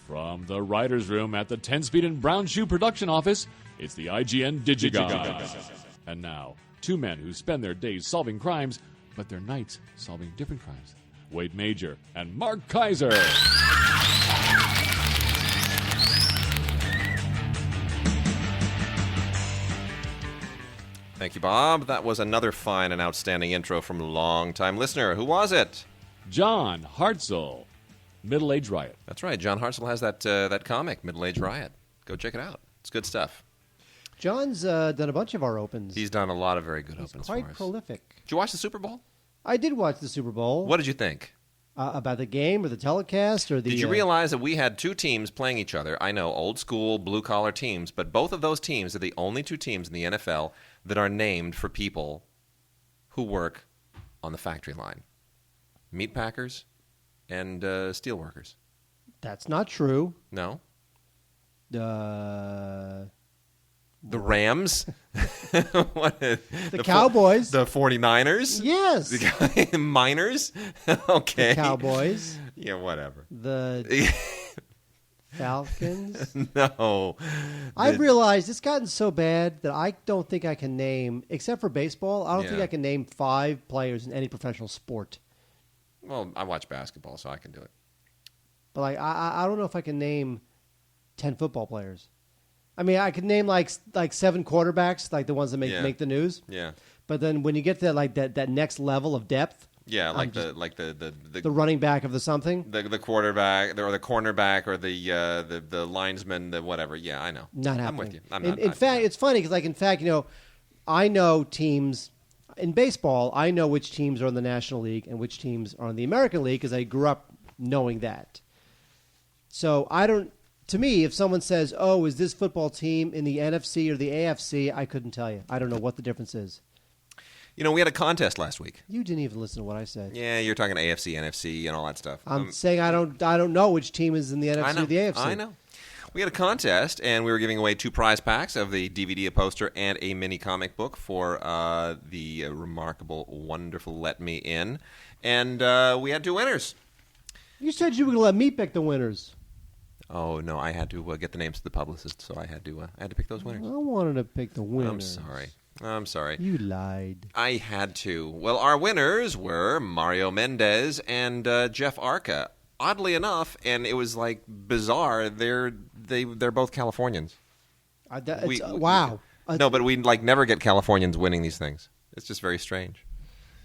From the writer's room at the 10-Speed and Brown Shoe production office, it's the IGN Digigods. And now, two men who spend their days solving crimes, but their nights solving different crimes. Wade Major and Mark Kaiser. Thank you, Bob. That was another fine and outstanding intro from a long-time listener. Who was it? John Hartzell. Middle Age Riot. That's right. John Hartzell has that comic, Middle Age Riot. Go check it out. It's good stuff. John's done a bunch of our opens. He's done a lot of very good He's opens quite for us. prolific. Did you watch the Super Bowl? I did watch the Super Bowl. What did you think? About the game or the telecast or the... Did you realize that we had two teams playing each other? I know, old school, blue-collar teams, but both of those teams are the only two teams in the NFL that are named for people who work on the factory line. Meat packers and steel workers. That's not true. No? The Rams? the Cowboys? The 49ers? Yes. The Miners? Okay. The Cowboys? Yeah, whatever. The Falcons? No. I've realized it's gotten so bad that I don't think I can name, except for baseball, I don't think I can name 5 players in any professional sport. Well, I watch basketball, so I can do it. But I don't know if I can name 10 football players. I mean, I could name like 7 quarterbacks, like the ones that make the news. Yeah. But then when you get to that next level of depth, yeah, the running back of the something, the quarterback or the cornerback or the linesman, the whatever. Yeah, I know. Not happening. I'm with you. In fact, it's funny because I know teams in baseball. I know which teams are in the National League and which teams are in the American League because I grew up knowing that. So I don't. To me, if someone says, "Oh, is this football team in the NFC or the AFC?" I couldn't tell you. I don't know what the difference is. You know, we had a contest last week. You didn't even listen to what I said. Yeah, you're talking AFC, NFC, and all that stuff. I'm saying I don't know which team is in the NFC or the AFC. I know. We had a contest, and we were giving away 2 prize packs of the DVD, a poster, and a mini comic book for the remarkable, wonderful Let Me In. And we had 2 winners. You said you were going to let me pick the winners. Oh, no, I had to get the names of the publicists, so I had to pick those winners. I wanted to pick the winners. I'm sorry. You lied. I had to. Well, our winners were Mario Mendez and Jeff Arca. Oddly enough, and it was like bizarre, they're both Californians. Wow. No, but we never get Californians winning these things. It's just very strange.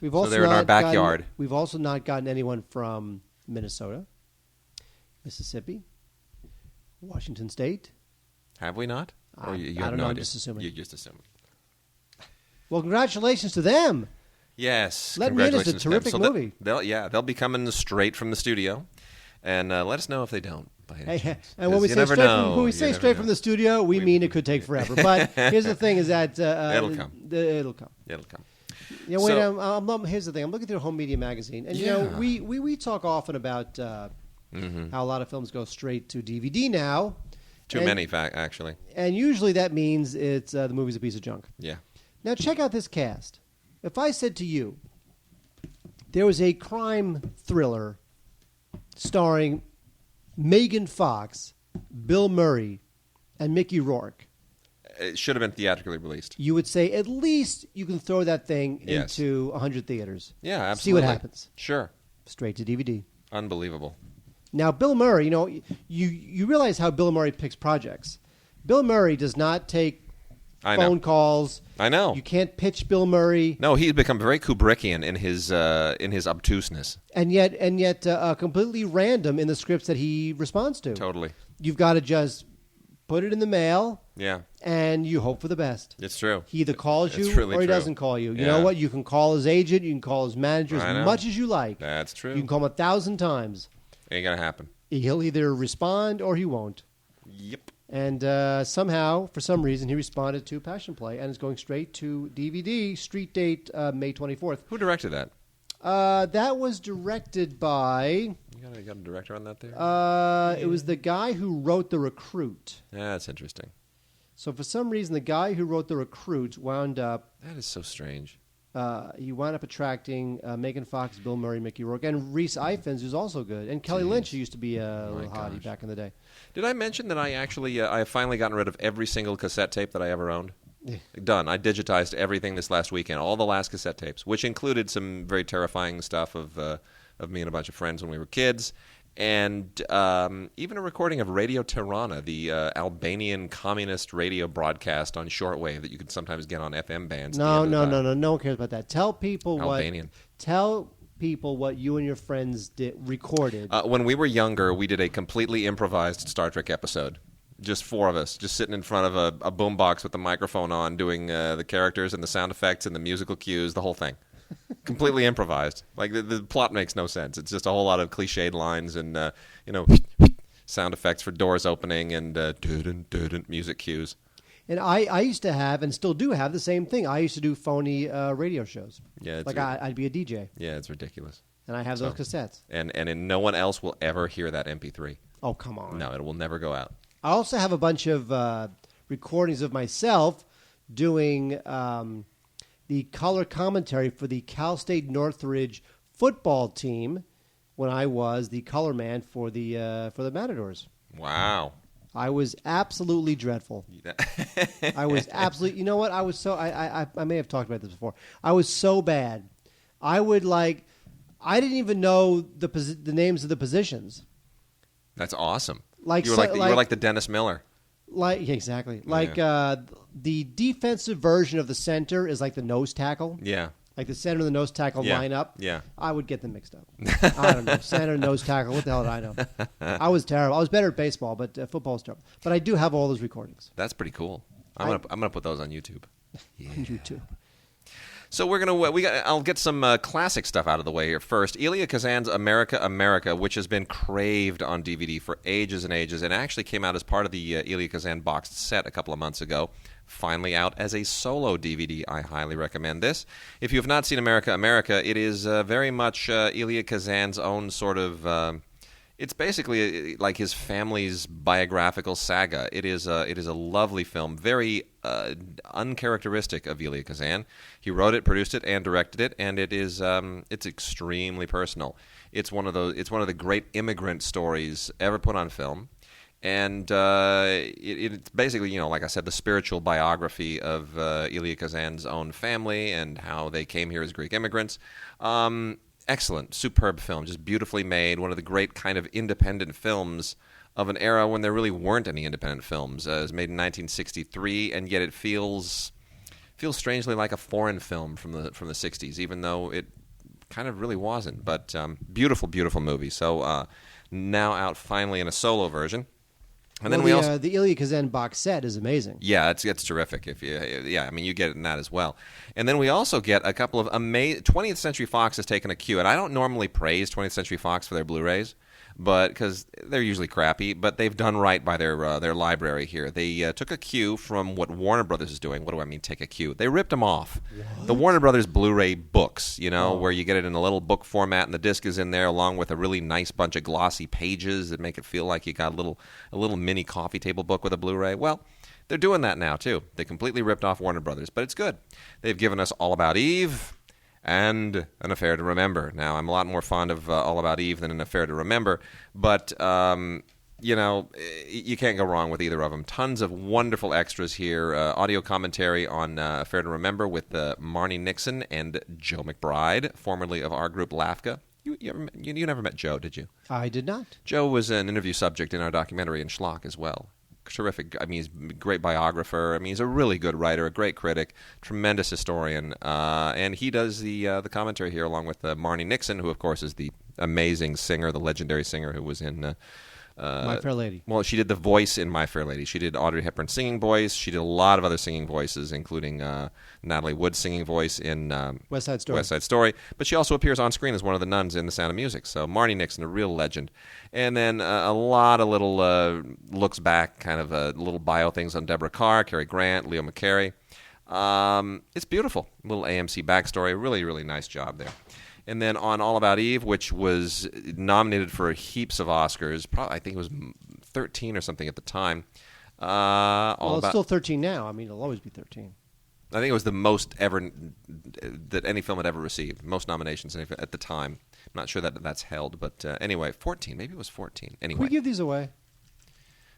They're in our backyard. We've also not gotten anyone from Minnesota, Mississippi, Washington State. Have we not? Or you I have don't no know. idea? I'm just assuming. You're just assuming. Well, congratulations to them. Yes. Let Me In is a terrific movie. They'll be coming straight from the studio, and let us know if they don't. And when we say straight from the studio, we mean it could take forever. But here's the thing: is that it'll come. It'll come. It'll come. Yeah. Here's the thing: I'm looking through Home Media Magazine, and we talk often about how a lot of films go straight to DVD now. Too many, actually. And usually that means it's the movie's a piece of junk. Yeah. Now check out this cast. If I said to you, there was a crime thriller starring Megan Fox, Bill Murray, and Mickey Rourke. It should have been theatrically released. You would say at least you can throw that thing into 100 theaters. Yeah, absolutely. See what happens. Sure. Straight to DVD. Unbelievable. Now, Bill Murray, you realize how Bill Murray picks projects. Bill Murray does not take phone calls. I know. You can't pitch Bill Murray. No, he's become very Kubrickian in his obtuseness. And yet, completely random in the scripts that he responds to. Totally. You've got to just put it in the mail. Yeah. And you hope for the best. It's true. He either calls you really or he true. doesn't call you. You know what? You can call his agent. You can call his manager as much as you like. That's true. You can call him 1,000 times. Ain't gonna happen. He'll either respond or he won't. Yep. And somehow, for some reason, he responded to Passion Play and is going straight to DVD. Street date May 24th. Who directed that? That was directed by... You got a director on that there? It was the guy who wrote The Recruit. Yeah, that's interesting. So for some reason, the guy who wrote The Recruit wound up... That is so strange. he wound up attracting Megan Fox, Bill Murray, Mickey Rourke, and Rhys Ifans, who's also good, and Kelly Lynch, who used to be a little hottie back in the day. Did I mention that I actually I have finally gotten rid of every single cassette tape that I ever owned? Yeah. Done. I digitized everything this last weekend, all the last cassette tapes, which included some very terrifying stuff of me and a bunch of friends when we were kids. And even a recording of Radio Tirana, the Albanian communist radio broadcast on shortwave that you could sometimes get on FM bands. No one cares about that. Tell people what you and your friends recorded. When we were younger, we did a completely improvised Star Trek episode. Just four of us, just sitting in front of a boombox with the microphone on, doing the characters and the sound effects and the musical cues, the whole thing. Completely improvised. Like the plot makes no sense. It's just a whole lot of cliched lines and sound effects for doors opening and music cues. And I used to have and still do have the same thing. I used to do phony radio shows. Yeah, I'd be a DJ. Yeah, it's ridiculous. And I have those cassettes. And no one else will ever hear that MP3. Oh, come on. No, it will never go out. I also have a bunch of recordings of myself doing the color commentary for the Cal State Northridge football team when I was the color man for the Matadors. Wow. I was absolutely dreadful. I was absolutely. You know what? I was so. I may have talked about this before. I was so bad. I didn't even know the names of the positions. That's awesome. You were like the Dennis Miller. Exactly. The defensive version of the center is like the nose tackle. Yeah. Like the center and the nose tackle line up. Yeah. I would get them mixed up. I don't know. Center and nose tackle. What the hell did I know? I was terrible. I was better at baseball, but football was terrible. But I do have all those recordings. That's pretty cool. I'm gonna put those on YouTube. Yeah. On YouTube. So I'll get some classic stuff out of the way here first. Elia Kazan's America, America, which has been craved on DVD for ages and ages, and actually came out as part of the Elia Kazan boxed set a couple of months ago. Finally out as a solo DVD. I highly recommend this. If you have not seen America, America, it is very much Elia Kazan's own sort of... it's basically like his family's biographical saga. It is a lovely film, very uncharacteristic of Elia Kazan. He wrote it, produced it, and directed it, and it's extremely personal. It's one of the great immigrant stories ever put on film, and it's basically, like I said, the spiritual biography of Elia Kazan's own family and how they came here as Greek immigrants. Excellent, superb film, just beautifully made. One of the great kind of independent films of an era when there really weren't any independent films. It was made in 1963, and yet it feels strangely like a foreign film from the 60s, even though it kind of really wasn't. But beautiful, beautiful movie. So now out finally in a solo version. And then the Elia Kazan box set is amazing. Yeah, it's terrific. You get it in that as well. And then we also get a couple of 20th Century Fox has taken a cue, and I don't normally praise 20th Century Fox for their Blu-rays, but because they're usually crappy, but they've done right by their library here. They took a cue from what Warner Brothers is doing. What do I mean, take a cue? They ripped them off. What? The Warner Brothers Blu-ray books, where you get it in a little book format, and the disc is in there along with a really nice bunch of glossy pages that make it feel like you got a little mini coffee table book with a Blu-ray. Well, they're doing that now, too. They completely ripped off Warner Brothers, but it's good. They've given us All About Eve and An Affair to Remember. Now, I'm a lot more fond of All About Eve than An Affair to Remember, but, you can't go wrong with either of them. Tons of wonderful extras here. Audio commentary on Affair to Remember with Marnie Nixon and Joe McBride, formerly of our group LAFCA. You never met Joe, did you? I did not. Joe was an interview subject in our documentary in Schlock as well. Terrific. He's a great biographer. He's a really good writer, a great critic, tremendous historian, and he does the commentary here along with Marnie Nixon, who of course is the amazing singer, the legendary singer who was in My Fair Lady. Well, she did the voice in My Fair Lady. She did Audrey Hepburn's singing voice. She did a lot of other singing voices, including Natalie Wood's singing voice in West Side Story. West Side Story. But she also appears on screen as one of the nuns in The Sound of Music. So Marnie Nixon, a real legend. And then a lot of little looks back, kind of little bio things on Deborah Carr, Cary Grant, Leo McCarey. It's beautiful. A little AMC backstory. Really, really nice job there. And then on All About Eve, which was nominated for heaps of Oscars, I think it was 13 or something at the time. It's still 13 now. It'll always be 13. I think it was the most ever that any film had ever received. Most nominations at the time. I'm not sure that that's held, but anyway, 14. Maybe it was 14. Anyway, Can we give these away?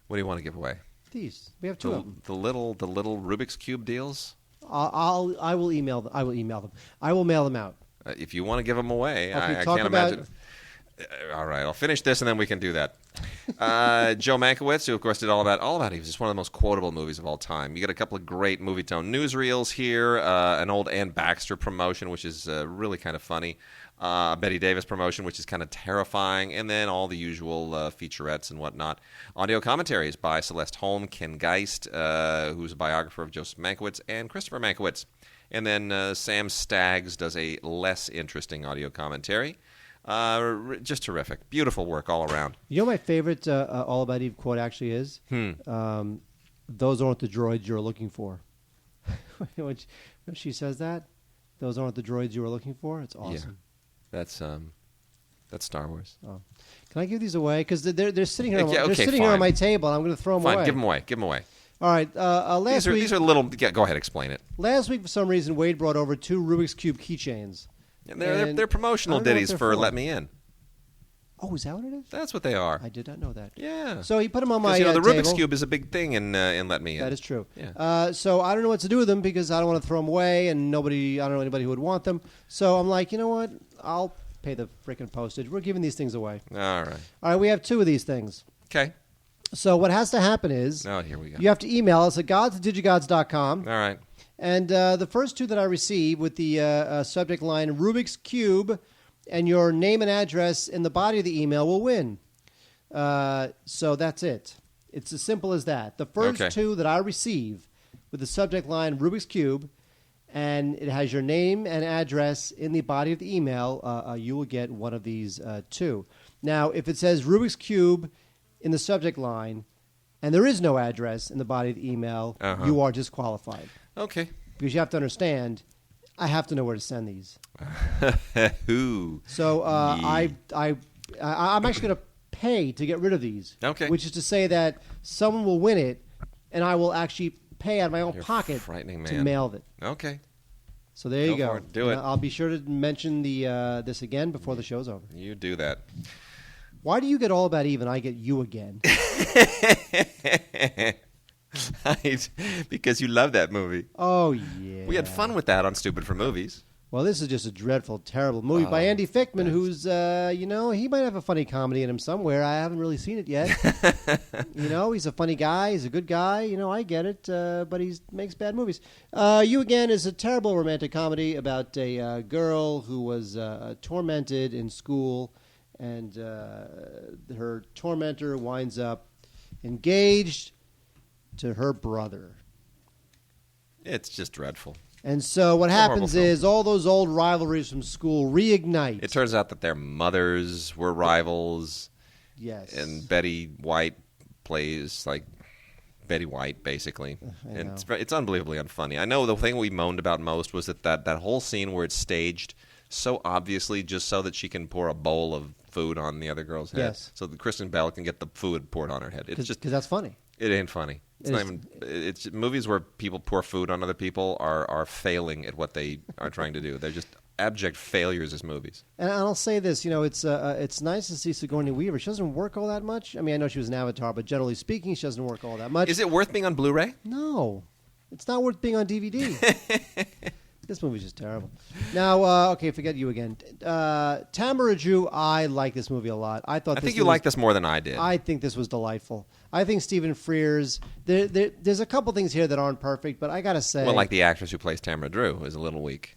What do you want to give away? These. We have 2 of them. The little Rubik's Cube deals. I will email them. I will mail them out. If you want to give them away, Okay, I talk can't about- imagine. All right, I'll finish this and then we can do that. Joe Mankiewicz, who of course did All About Eve, is just one of the most quotable movies of all time. You get a couple of great movie tone newsreels here, an old Ann Baxter promotion, which is really kind of funny, Betty Davis promotion, which is kind of terrifying, and then all the usual featurettes and whatnot. Audio commentaries by Celeste Holm, Ken Geist, who's a biographer of Joseph Mankiewicz, and Christopher Mankiewicz. And then Sam Staggs does a less interesting audio commentary. Just terrific. Beautiful work all around. You know my favorite All About Eve quote actually is? Those aren't the droids you're looking for. when she says that, those aren't the droids you were looking for. It's awesome. Yeah. That's Star Wars. Oh. Can I give these away? Because they're sitting here. Okay, They're sitting here on my table. And I'm going to throw them Fine, away. give them away. All right. Last week, These are little. Yeah, go ahead, explain it. Last week, for some reason, Wade brought over 2 Rubik's Cube keychains. And they're promotional ditties for Let Me In. Oh, is that what it is? That's what they are. I did not know that. Yeah. So he put them on my the Rubik's table. Cube is a big thing in Let Me In. That is true. Yeah. So I don't know what to do with them because I don't want to throw them away, and I don't know anybody who would want them. So I'm like, you know what? I'll pay the freaking postage. We're giving these things away. All right. We have 2 of these things. Okay. So what has to happen is Oh, here we go. you have to email us at gods@digigods.com. All right. And the first 2 that I receive with the subject line Rubik's Cube and your name and address in the body of the email will win. So that's it. It's as simple as that. The first 2 that I receive with the subject line Rubik's Cube and it has your name and address in the body of the email, you will get one of these 2. Now, if it says Rubik's Cube in the subject line and there is no address in the body of the email, you are disqualified. Okay. Because you have to understand, I have to know where to send these. Who? So I'm actually going to pay to get rid of these. Okay. Which is to say that someone will win it, and I will actually pay out of my own pocket frightening, to man. mail it. Okay. So there you Go go. for it. Do it. I'll be sure to mention this again before the show's over. You do that. Why do you get All About Eve and I get you again? Because you love that movie. Oh, yeah. We had fun with that on Stupid for Movies. Well, this is just a dreadful, terrible movie by Andy Fickman, who's, he might have a funny comedy in him somewhere. I haven't really seen it yet. He's a funny guy. He's a good guy. I get it, but he makes bad movies. You Again is a terrible romantic comedy about a girl who was tormented in school, and her tormentor winds up engaged to her brother. It's just dreadful. And so what happens film. is all those old rivalries from school reignite. It turns out that their mothers were rivals. Yes. And Betty White plays like Betty White, basically. And it's unbelievably unfunny. I know the thing we moaned about most was that whole scene where it's staged so obviously just so that she can pour a bowl of food on the other girl's head. Yes. So that Kristen Bell can get the food poured on her head. It's just because that's funny. It ain't funny. It's not even. It's movies where people pour food on other people are failing at what they are trying to do. They're just abject failures as movies. And I'll say this, it's nice to see Sigourney Weaver. She doesn't work all that much. I mean, I know she was an Avatar, but generally speaking, she doesn't work all that much. Is it worth being on Blu-ray? No, it's not worth being on DVD. This movie's just terrible. Now, okay, forget You Again. Tamara Jew, I like this movie a lot. I think you like this more than I did. I think this was delightful. I think Stephen Frears. There's a couple things here that aren't perfect, but I gotta say, well, like the actress who plays Tamara Drew is a little weak.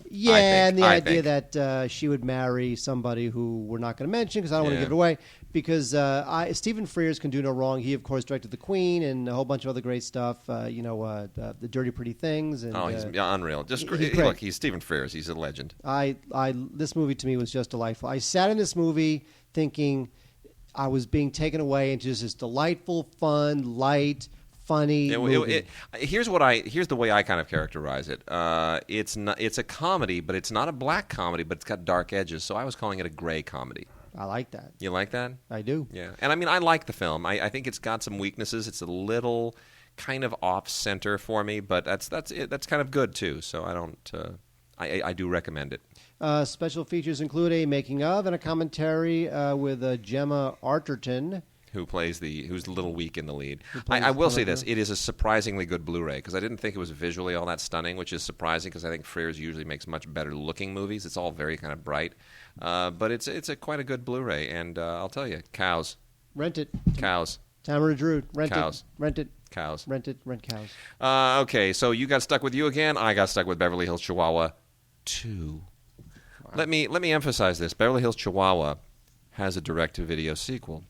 Yeah, and the idea that she would marry somebody who we're not going to mention because I don't want to give it away. Because Stephen Frears can do no wrong. He, of course, directed The Queen and a whole bunch of other great stuff. The Dirty Pretty Things. And, he's unreal. He's Stephen Frears. He's a legend. This movie to me was just delightful. I sat in this movie thinking I was being taken away into just this delightful, fun, light, funny movie. Here's the way I kind of characterize it. It's a comedy, but it's not a black comedy, but it's got dark edges. So I was calling it a gray comedy. I like that. You like that? I do. Yeah, and I mean, I like the film. I think it's got some weaknesses. It's a little kind of off center for me, but that's kind of good too. So I don't. I do recommend it. Special features include a making of and a commentary with Gemma Arterton, who's a little weak in the lead. I will say this: it is a surprisingly good Blu-ray because I didn't think it was visually all that stunning, which is surprising because I think Frears usually makes much better looking movies. It's all very kind of bright, but it's quite a good Blu-ray, and I'll tell you, cows, rent it, cows, Tamara Drew, rent cows, it, rent it, cows, rent it, rent cows. Okay, so you got stuck with you again. I got stuck with Beverly Hills Chihuahua 2. Wow. Let me emphasize this: Beverly Hills Chihuahua has a direct-to-video sequel.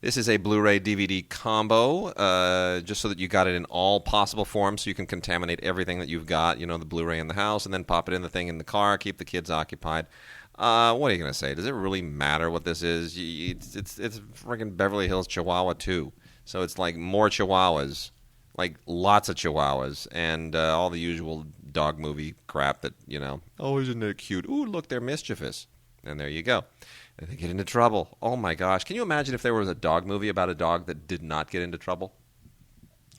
This is a Blu-ray DVD combo, just so that you got it in all possible forms, so you can contaminate everything that you've got, the Blu-ray in the house, and then pop it in the thing in the car, keep the kids occupied. What are you going to say? Does it really matter what this is? It's freaking Beverly Hills Chihuahua 2. So it's like more Chihuahuas, like lots of Chihuahuas, and all the usual dog movie crap that, oh, isn't it cute? Ooh, look, they're mischievous. And there you go. They get into trouble. Oh, my gosh. Can you imagine if there was a dog movie about a dog that did not get into trouble?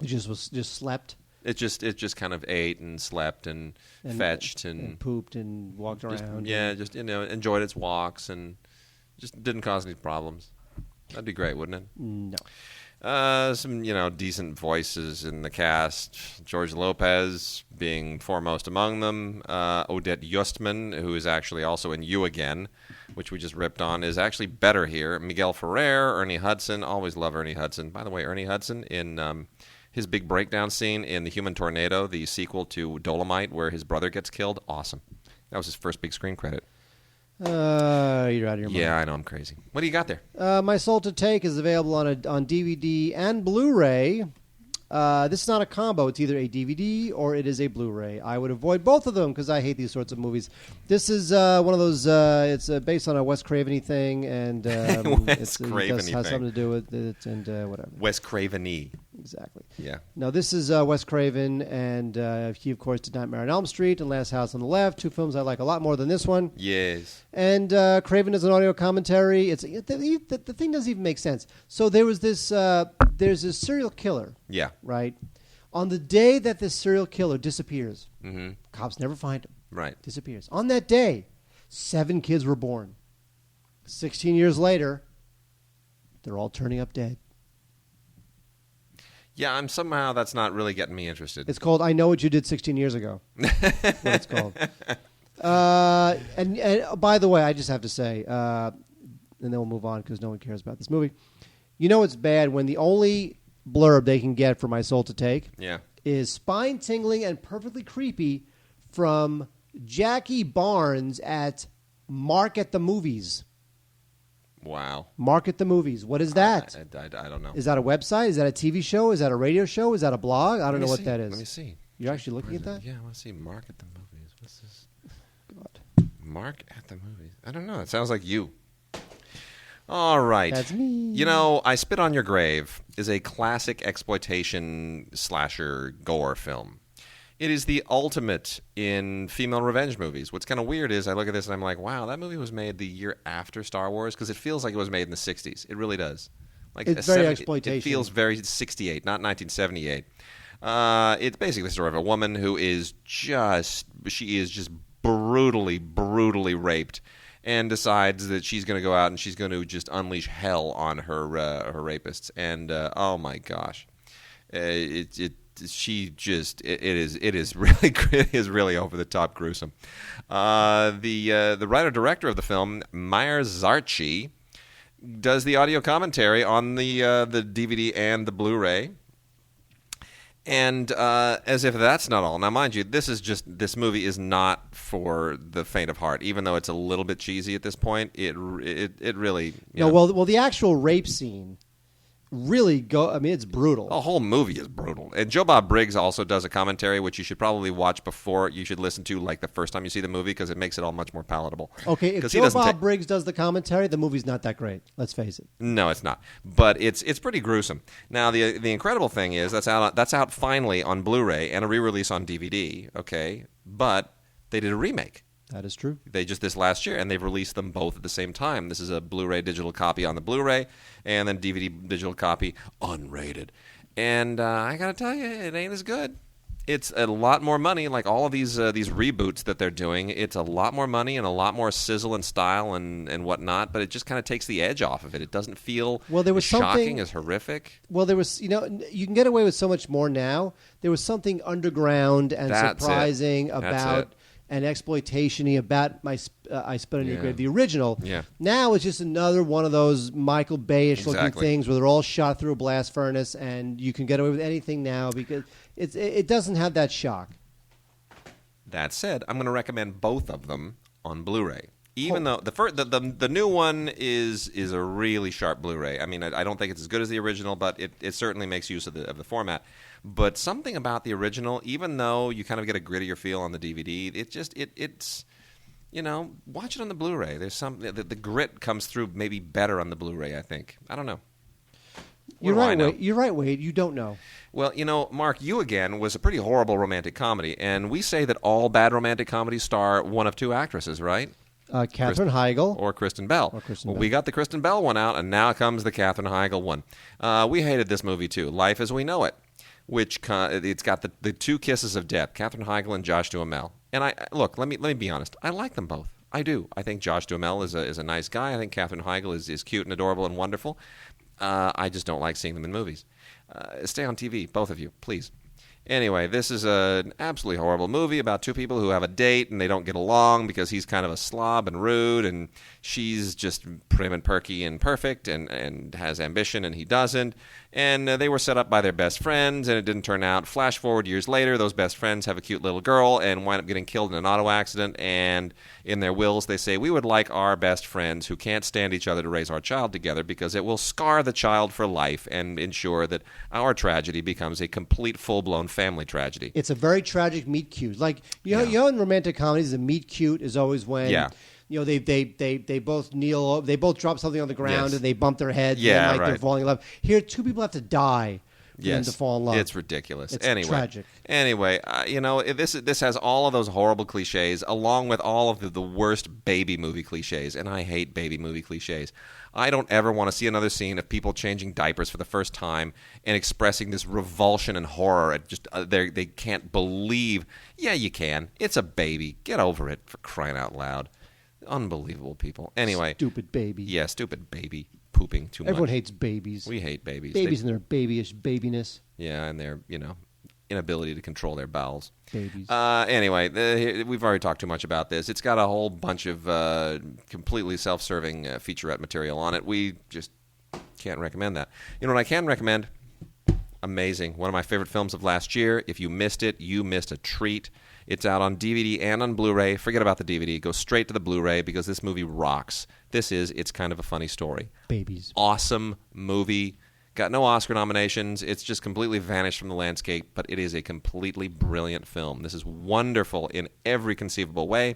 It just slept? It just kind of ate and slept and fetched and pooped and walked around. Just enjoyed its walks and just didn't cause any problems. That'd be great, wouldn't it? No. Some decent voices in the cast. George Lopez being foremost among them. Odette Yustman, who is actually also in You Again, which we just ripped on, is actually better here. Miguel Ferrer, Ernie Hudson. Always love Ernie Hudson. By the way, Ernie Hudson in his big breakdown scene in The Human Tornado, the sequel to Dolomite, where his brother gets killed. Awesome. That was his first big screen credit. You're out of your mind. Yeah, I know, I'm crazy. What do you got there? My Soul to Take is available on DVD and Blu-ray. This is not a combo. It's either a DVD or it is a Blu-ray. I would avoid both of them because I hate these sorts of movies. This is one of those. It's based on a Wes Craven-y thing, and it has something to do with it, and whatever. Wes Craven-y. Exactly. Yeah. Now, this is Wes Craven, and he, of course, did Nightmare on Elm Street and Last House on the Left, 2 films I like a lot more than this one. Yes. And Craven does an audio commentary. The thing doesn't even make sense. So there was this. There's this serial killer. Yeah. Right. On the day that this serial killer disappears, mm-hmm. cops never find him. Right. Disappears. On that day, 7 kids were born. 16 years later, they're all turning up dead. Yeah, somehow that's not really getting me interested. It's called I Know What You Did 16 Years Ago. That's what it's called. And by the way, I just have to say, and then we'll move on because no one cares about this movie. It's bad when the only blurb they can get for My Soul to Take is spine-tingling and perfectly creepy from Jackie Barnes at Mark at the Movies. Wow. Mark at the Movies. What is that? I don't know. Is that a website? Is that a TV show? Is that a radio show? Is that a blog? I don't know what that is. Let me see. You're actually looking at that? Yeah, I want to see Mark at the Movies. What's this? God. Mark at the Movies. I don't know. It sounds like you. All right. That's me. I Spit on Your Grave is a classic exploitation slasher gore film. It is the ultimate in female revenge movies. What's kind of weird is I look at this and I'm like, wow, that movie was made the year after Star Wars because it feels like it was made in the 60s. It really does. It's very exploitation. It feels very 68, not 1978. It's basically the story of a woman who is just brutally, brutally raped and decides that she's going to go out and she's going to just unleash hell on her rapists. And oh my gosh, it is really over the top gruesome. The writer director of the film, Meyer Zarchi, does the audio commentary on the DVD and the Blu-ray. And as if that's not all. Now, mind you, this movie is not for the faint of heart. Even though it's a little bit cheesy at this point, it really. Well, the actual rape scene. Really it's brutal. The whole movie is brutal. And Joe Bob Briggs also does a commentary, which you should probably watch before you should listen to, like, the first time you see the movie, because it makes it all much more palatable. Okay, if Joe Bob Briggs does the commentary, the movie's not that great. Let's face it. No, it's not. But it's pretty gruesome. Now, the incredible thing is that's out finally on Blu-ray and a re-release on DVD, okay? But they did a remake. That is true. They just this last year, and they've released them both at the same time. This is a Blu-ray digital copy on the Blu-ray, and then DVD digital copy unrated. And I got to tell you, it ain't as good. It's a lot more money, like all of these reboots that they're doing. It's a lot more money and a lot more sizzle and style and whatnot, but it just kind of takes the edge off of it. It doesn't feel as shocking, as horrific. Well, there was, you can get away with so much more now. There was something underground and surprising about and exploitation-y about I Spit on Your Grave, the original. Yeah. Now it's just another one of those Michael Bay-ish looking things where they're all shot through a blast furnace, and you can get away with anything now because it doesn't have that shock. That said, I'm going to recommend both of them on Blu-ray. Even though the new one is a really sharp Blu-ray. I mean, I don't think it's as good as the original, but it certainly makes use of the format. But something about the original, even though you kind of get a grittier feel on the DVD, it's watch it on the Blu-ray. There's the grit comes through maybe better on the Blu-ray, I think. I don't know. You're right, Wade. You're right, Wade. You don't know. Well, Mark, You Again was a pretty horrible romantic comedy, and we say that all bad romantic comedies star one of two actresses, right? Katherine Heigl. Or Kristen Bell. We got the Kristen Bell one out, and now comes the Katherine Heigl one. We hated this movie, too, Life as We Know It, which it's got the two kisses of death, Katherine Heigl and Josh Duhamel. And look, let me be honest. I like them both. I do. I think Josh Duhamel is a nice guy. I think Katherine Heigl is cute and adorable and wonderful. I just don't like seeing them in movies. Stay on TV, both of you, please. Anyway, this is an absolutely horrible movie about two people who have a date and they don't get along because he's kind of a slob and rude and she's just prim and perky and perfect and has ambition and he doesn't. And they were set up by their best friends and it didn't turn out. Flash forward years later, those best friends have a cute little girl and wind up getting killed in an auto accident. And in their wills, they say, we would like our best friends who can't stand each other to raise our child together because it will scar the child for life and ensure that our tragedy becomes a complete full-blown family tragedy. It's a very tragic meet cute. Like, in romantic comedies, the meet cute is always when... Yeah. They both kneel, they both drop something on the ground and they bump their heads and they're falling in love. Here, two people have to die for them to fall in love. It's ridiculous. It's tragic. Anyway, this has all of those horrible cliches along with all of the worst baby movie cliches, and I hate baby movie cliches. I don't ever want to see another scene of people changing diapers for the first time and expressing this revulsion and horror at just they can't believe. Yeah, you can. It's a baby. Get over it, for crying out loud. Unbelievable people. Anyway. Stupid baby. Yeah, stupid baby pooping too much. Everyone hates babies. We hate babies. Babies and their babyish babiness. Yeah, and their, inability to control their bowels. Babies. Anyway, we've already talked too much about this. It's got a whole bunch of completely self-serving featurette material on it. We just can't recommend that. You know what I can recommend? Amazing. One of my favorite films of last year. If you missed it, you missed a treat. It's out on DVD and on Blu-ray. Forget about the DVD. Go straight to the Blu-ray because this movie rocks. It's kind of a funny story. Babies. Awesome movie. Got no Oscar nominations. It's just completely vanished from the landscape, but it is a completely brilliant film. This is wonderful in every conceivable way.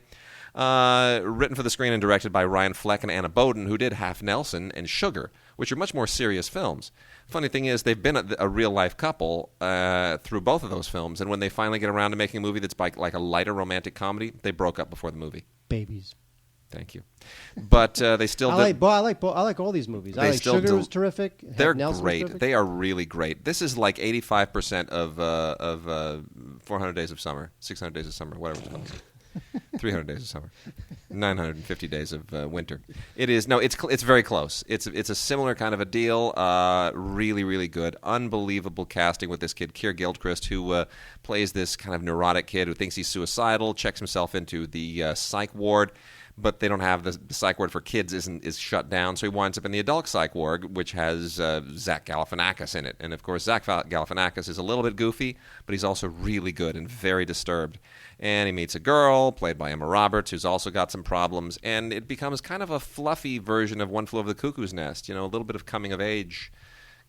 Written for the screen and directed by Ryan Fleck and Anna Boden, who did Half Nelson and Sugar, which are much more serious films. Funny thing is, they've been a real-life couple through both of those films, and when they finally get around to making a movie that's like a lighter romantic comedy, they broke up before the movie. Babies. Thank you. But they still... I like all these movies. I like Sugar was terrific. They're great. They are really great. This is like 85% of 400 Days of Summer, 600 Days of Summer, whatever it's called. 300 Days of Summer, 950 Days of Winter. It is it's very close. It's a similar kind of a deal. Really, really good. Unbelievable casting with this kid, Keir Gilchrist, who plays this kind of neurotic kid who thinks he's suicidal, checks himself into the psych ward, but they don't have the psych ward for kids is shut down, so he winds up in the adult psych ward, which has Zach Galifianakis in it. And of course, Zach Galifianakis is a little bit goofy, but he's also really good and very disturbed. And he meets a girl, played by Emma Roberts, who's also got some problems, and it becomes kind of a fluffy version of One Flew Over the Cuckoo's Nest, a little bit of coming of age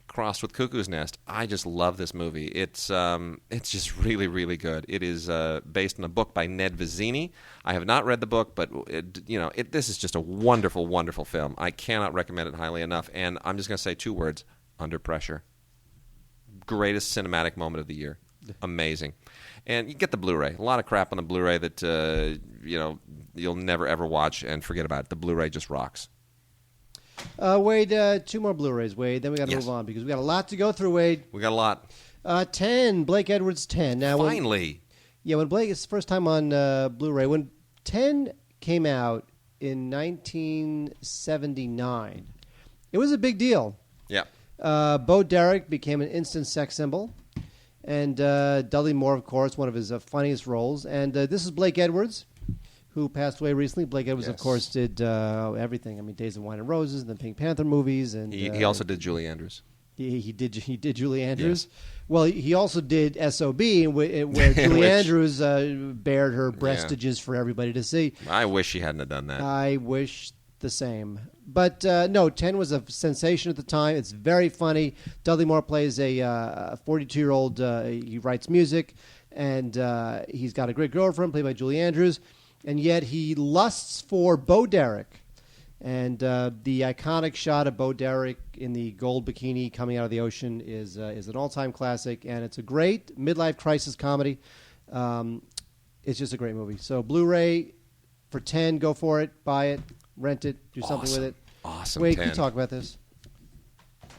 crossed with Cuckoo's Nest. I just love this movie. It's just really, really good. It is based on a book by Ned Vizzini. I have not read the book, but this is just a wonderful, wonderful film. I cannot recommend it highly enough, and I'm just going to say two words: Under Pressure. Greatest cinematic moment of the year. Amazing. And you get the Blu-ray. A lot of crap on the Blu-ray that you'll never ever watch and forget about it. The Blu-ray just rocks. Wade, 2 more Blu-rays, Wade. Then we got to move on because we got a lot to go through, Wade. We got a lot. 10, Blake Edwards 10. Now, Finally. When Blake, it's the first time on Blu-ray. When 10 came out in 1979, it was a big deal. Yeah. Bo Derek became an instant sex symbol. And Dudley Moore, of course, one of his funniest roles. And this is Blake Edwards, who passed away recently. Blake Edwards, of course, did everything. I mean, Days of Wine and Roses, and the Pink Panther movies. And he also did Julie Andrews. He did Julie Andrews. Yes. Well, he also did S.O.B., where Julie Andrews bared her breastages for everybody to see. I wish she hadn't have done that. I wish the same. But no, 10 was a sensation at the time. It's very funny. Dudley Moore plays a 42-year-old. He writes music, and he's got a great girlfriend played by Julie Andrews, and yet he lusts for Bo Derek. And the iconic shot of Bo Derek in the gold bikini coming out of the ocean is an all-time classic, and it's a great midlife crisis comedy. It's just a great movie. So Blu-ray for 10, go for it, buy it, rent it, do something with it. Awesome. Wait, 10. can you talk about this?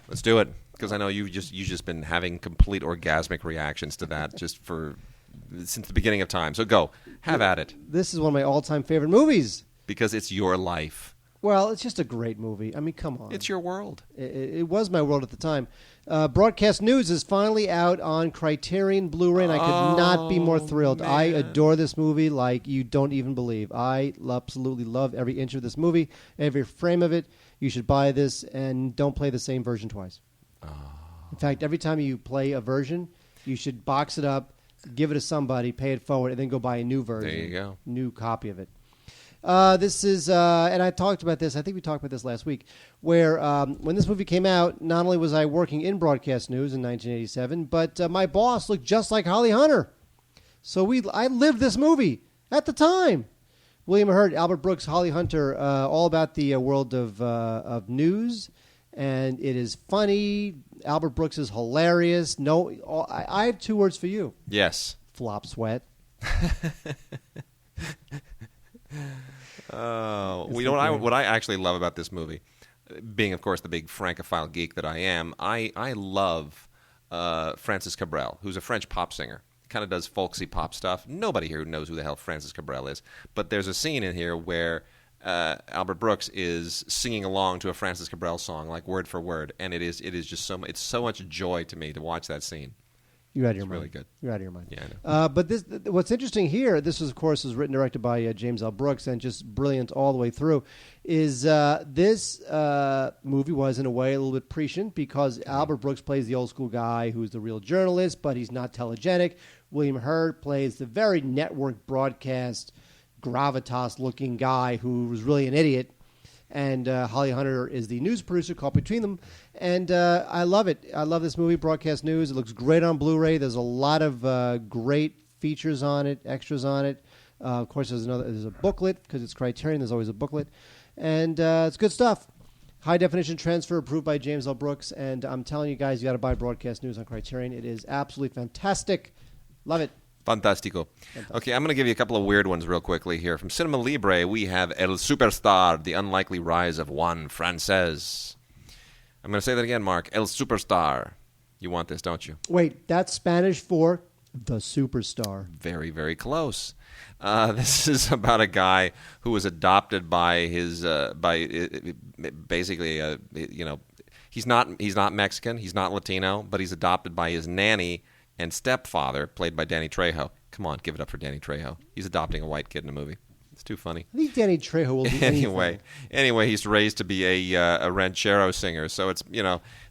Let's do it, because I know you've just been having complete orgasmic reactions to that since the beginning of time. So go, have at it. This is one of my all-time favorite movies because it's your life. Well, it's just a great movie. I mean, come on. It's your world. It was my world at the time. Broadcast News is finally out on Criterion Blu-ray, and I could not be more thrilled. Man. I adore this movie like you don't even believe. I absolutely love every inch of this movie, every frame of it. You should buy this and don't play the same version twice. In fact, every time you play a version, you should box it up, give it to somebody, pay it forward, and then go buy a new version. There you go. New copy of it. This is, and I talked about this, I think we talked about this last week, where when this movie came out, not only was I working in broadcast news in 1987, but my boss looked just like Holly Hunter. So I lived this movie at the time. William Hurt, Albert Brooks, Holly Hunter, all about the world of news, and it is funny. Albert Brooks is hilarious. I have 2 words for you. Yes. Flop sweat. What I actually love about this movie, being of course the big Francophile geek that I am, I love Francis Cabrel, who's a French pop singer. Kind of does folksy pop stuff. Nobody here knows who the hell Francis Cabrel is, but there's a scene in here where Albert Brooks is singing along to a Francis Cabrel song, like word for word, and it is just it's so much joy to me to watch that scene. You're out of your mind. Really good. You're out of your mind. Yeah, I know. But what's interesting here, this was, of course, was written and directed by James L. Brooks and just brilliant all the way through, is this movie was, in a way, a little bit prescient because Albert Brooks plays the old school guy who's the real journalist, but he's not telegenic. William Hurt plays the very network broadcast, gravitas-looking guy who was really an idiot. And Holly Hunter is the news producer caught between them. And I love it. I love this movie, Broadcast News. It looks great on Blu-ray. There's a lot of great features on it, extras on it. Of course, there's a booklet because it's Criterion. There's always a booklet. And it's good stuff. High-definition transfer approved by James L. Brooks. And I'm telling you guys, you got to buy Broadcast News on Criterion. It is absolutely fantastic. Love it. Fantastico. Okay, I'm going to give you a couple of weird ones real quickly here. From Cinema Libre, we have El Superstar, The Unlikely Rise of Juan Frances. I'm going to say that again, Mark. El Superstar. You want this, don't you? Wait, that's Spanish for the superstar. Very, very close. This is about a guy who was adopted by his, he's not Mexican, he's not Latino, but he's adopted by his nanny and stepfather, played by Danny Trejo. Come on, give it up for Danny Trejo. He's adopting a white kid in a movie. It's too funny. I think Danny Trejo will do anything. Anyway, he's raised to be a ranchero singer, so it's,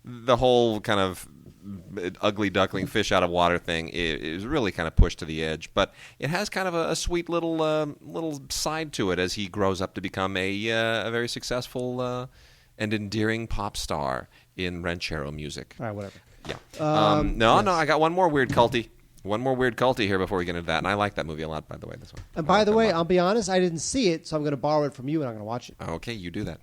the whole kind of ugly duckling, fish out of water thing is really kind of pushed to the edge. But it has kind of a sweet little side to it as he grows up to become a very successful and endearing pop star in ranchero music. All right, whatever. Yeah. No, I got one more weird culty. One more weird culty here before we get into that. And I like that movie a lot, by the way, this one. And by the way, I'll be honest, I didn't see it, so I'm going to borrow it from you and I'm going to watch it. Okay, you do that.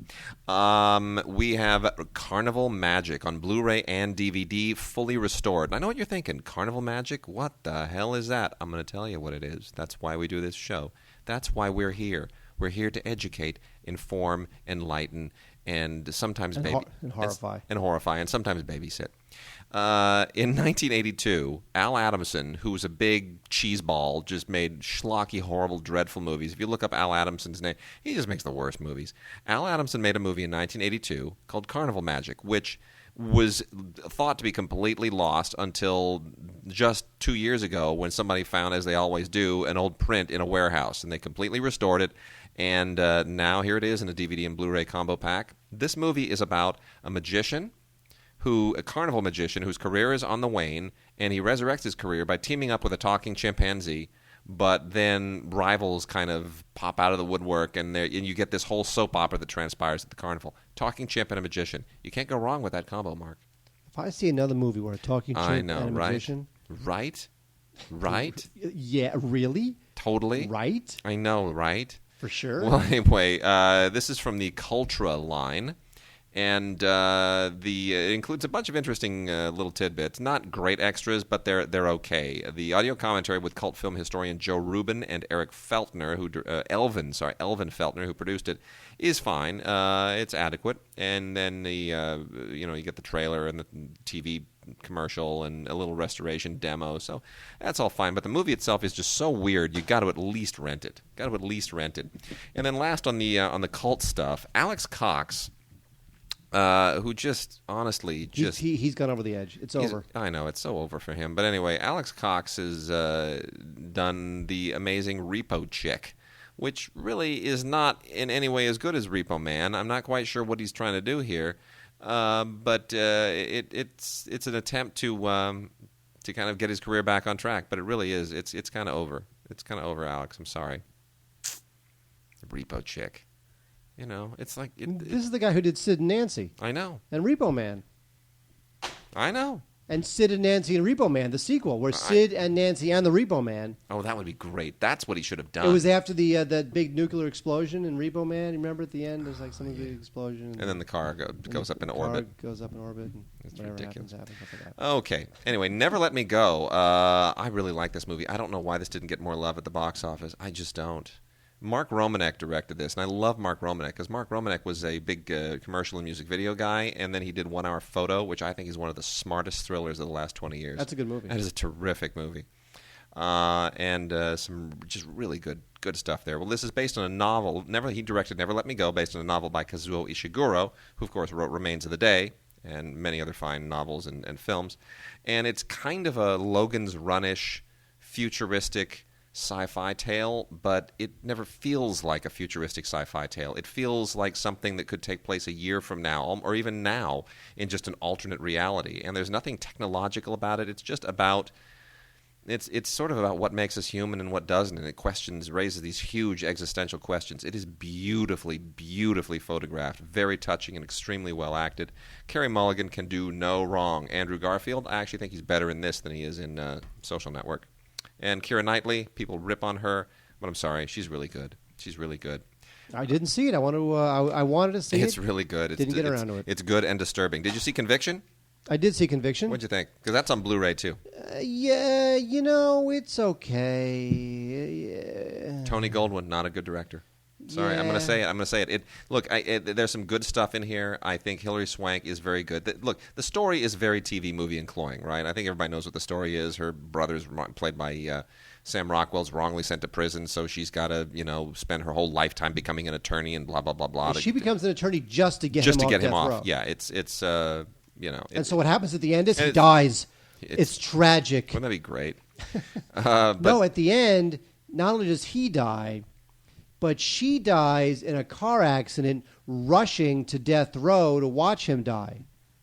We have Carnival Magic on Blu-ray and DVD, fully restored. And I know what you're thinking. Carnival Magic? What the hell is that? I'm going to tell you what it is. That's why we do this show. That's why we're here. We're here to educate, inform, enlighten, and sometimes And horrify. And horrify, and sometimes babysit. In 1982, Al Adamson, who was a big cheeseball, just made schlocky, horrible, dreadful movies. If you look up Al Adamson's name, he just makes the worst movies. Al Adamson made a movie in 1982 called Carnival Magic, which was thought to be completely lost until just 2 years ago when somebody found, as they always do, an old print in a warehouse, and they completely restored it. And now here it is in a DVD and Blu-ray combo pack. This movie is about a carnival magician whose career is on the wane, and he resurrects his career by teaming up with a talking chimpanzee, but then rivals kind of pop out of the woodwork, and you get this whole soap opera that transpires at the carnival. Talking chimp and a magician. You can't go wrong with that combo, Mark. If I see another movie where a talking chimp and a magician... Right? Yeah, really? Totally. Right? I know, right? For sure. Well, anyway, this is from the Cultra line, and it includes a bunch of interesting little tidbits. Not great extras, but they're okay. The audio commentary with cult film historian Joe Rubin and Eric Feltner, Elvin Feltner, who produced it, is fine. It's adequate, and then you get the trailer and the TV commercial and a little restoration demo, so that's all fine. But the movie itself is just so weird. You got to at least rent it. And then last on the cult stuff, Alex Cox, who just honestly he's gone over the edge. It's over. I know it's so over for him. But anyway, Alex Cox has done the amazing Repo Chick, which really is not in any way as good as Repo Man. I'm not quite sure what he's trying to do here. But it's an attempt to kind of get his career back on track. But it really is. It's kind of over. It's kind of over, Alex. I'm sorry. Repo Chick. It's like... This is the guy who did Sid and Nancy. I know. And Repo Man. I know. And Sid and Nancy and Repo Man, the sequel, where Sid and Nancy and the Repo Man. Oh, that would be great. That's what he should have done. It was after that big nuclear explosion in Repo Man. You remember at the end, there's like some of the explosion. And then the car goes up in orbit. Goes up in orbit. And it's whatever ridiculous. happens like that. Okay. Anyway, Never Let Me Go. I really like this movie. I don't know why this didn't get more love at the box office. I just don't. Mark Romanek directed this, and I love Mark Romanek because Mark Romanek was a big commercial and music video guy, and then he did 1 Hour Photo, which I think is one of the smartest thrillers of the last 20 years. That's a good movie. That is a terrific movie. And some just really good stuff there. Well, this is based on a novel. He directed Never Let Me Go, based on a novel by Kazuo Ishiguro, who, of course, wrote Remains of the Day and many other fine novels and films. And it's kind of a Logan's Run-ish, futuristic sci-fi tale, but it never feels like a futuristic sci-fi tale. It feels like something that could take place a year from now, or even now, in just an alternate reality. And there's nothing technological about it. It's just about... It's sort of about what makes us human and what doesn't, and it raises these huge existential questions. It is beautifully, beautifully photographed, very touching and extremely well acted. Carey Mulligan can do no wrong. Andrew Garfield, I actually think he's better in this than he is in Social Network. And Keira Knightley, people rip on her, but I'm sorry, she's really good. I didn't see it. I wanted to see it. It's really good. Didn't get around to it. It's good and disturbing. Did you see Conviction? I did see Conviction. What'd you think? Because that's on Blu-ray too. Yeah, it's okay. Yeah. Tony Goldwyn, not a good director. Sorry, yeah. I'm going to say it. Look, there's some good stuff in here. I think Hilary Swank is very good. Look, the story is very TV movie and cloying, right? I think everybody knows what the story is. Her brother's played by Sam Rockwell's wrongly sent to prison, so she's got to, spend her whole lifetime becoming an attorney and blah blah blah blah. She becomes an attorney just to get him off. Row. Yeah, it's. And so what happens at the end is he dies. It's tragic. Wouldn't that be great? No, at the end, not only does he die, but she dies in a car accident rushing to death row to watch him die.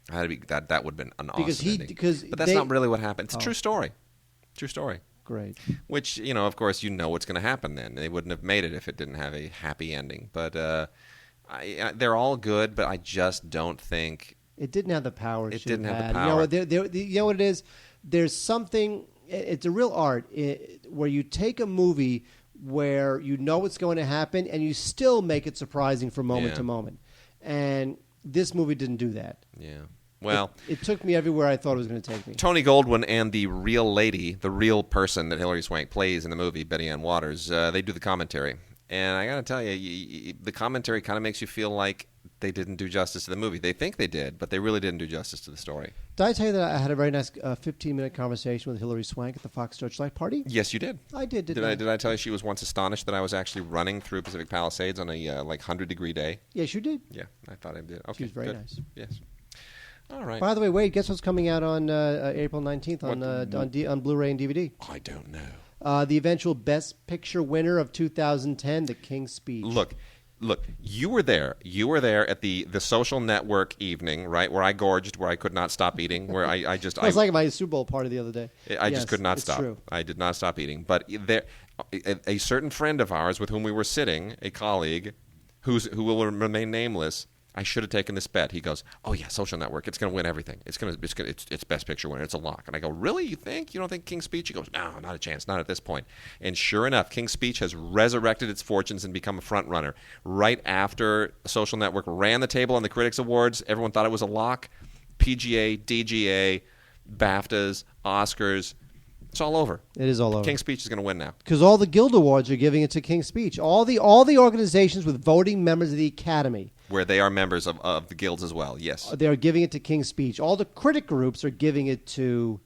That would have been an awesome ending. But that's not really what happened. It's a true story. True story. Great. Which, of course, what's going to happen then. They wouldn't have made it if it didn't have a happy ending. But they're all good, but I just don't think... It didn't have the power. It didn't have the power. You know what it is? There's something... It's a real art where you take a movie where you know what's going to happen and you still make it surprising from moment to moment. And this movie didn't do that. Yeah. Well, it took me everywhere I thought it was going to take me. Tony Goldwyn and the real lady, the real person that Hilary Swank plays in the movie, Betty Ann Waters, they do the commentary. And I got to tell you, the commentary kind of makes you feel like they didn't do justice to the movie. They think they did, but they really didn't do justice to the story. Did I tell you that I had a very nice 15-minute conversation with Hilary Swank at the Fox Searchlight party? Yes, you did. I did. Did I tell you she was once astonished that I was actually running through Pacific Palisades on a 100-degree day? Yes, you did. Yeah, I thought I did. Okay, she was very good. nice. Yes. All right. By the way, Wade, guess what's coming out on April 19th on Blu-ray and DVD? I don't know. The eventual Best Picture winner of 2010, The King's Speech. Look, you were there. You were there at the social network evening, right, where I gorged, where I could not stop eating, where I just... It was like my Super Bowl party the other day. I just could not stop. True. I did not stop eating. But there, a certain friend of ours with whom we were sitting, a colleague, who will remain nameless... I should have taken this bet. He goes, "Oh yeah, Social Network. It's going to win everything. It's Best Picture winner. It's a lock." And I go, "Really? You think? You don't think King's Speech?" He goes, "No, not a chance. Not at this point." And sure enough, King's Speech has resurrected its fortunes and become a front runner. Right after Social Network ran the table on the Critics Awards, everyone thought it was a lock. PGA, DGA, BAFTAs, Oscars. It's all over. It is all over. King's Speech is going to win now. Because all the Guild Awards are giving it to King's Speech. All the organizations with voting members of the Academy. Where they are members of the guilds as well, yes. They are giving it to King's Speech. All the critic groups are giving it to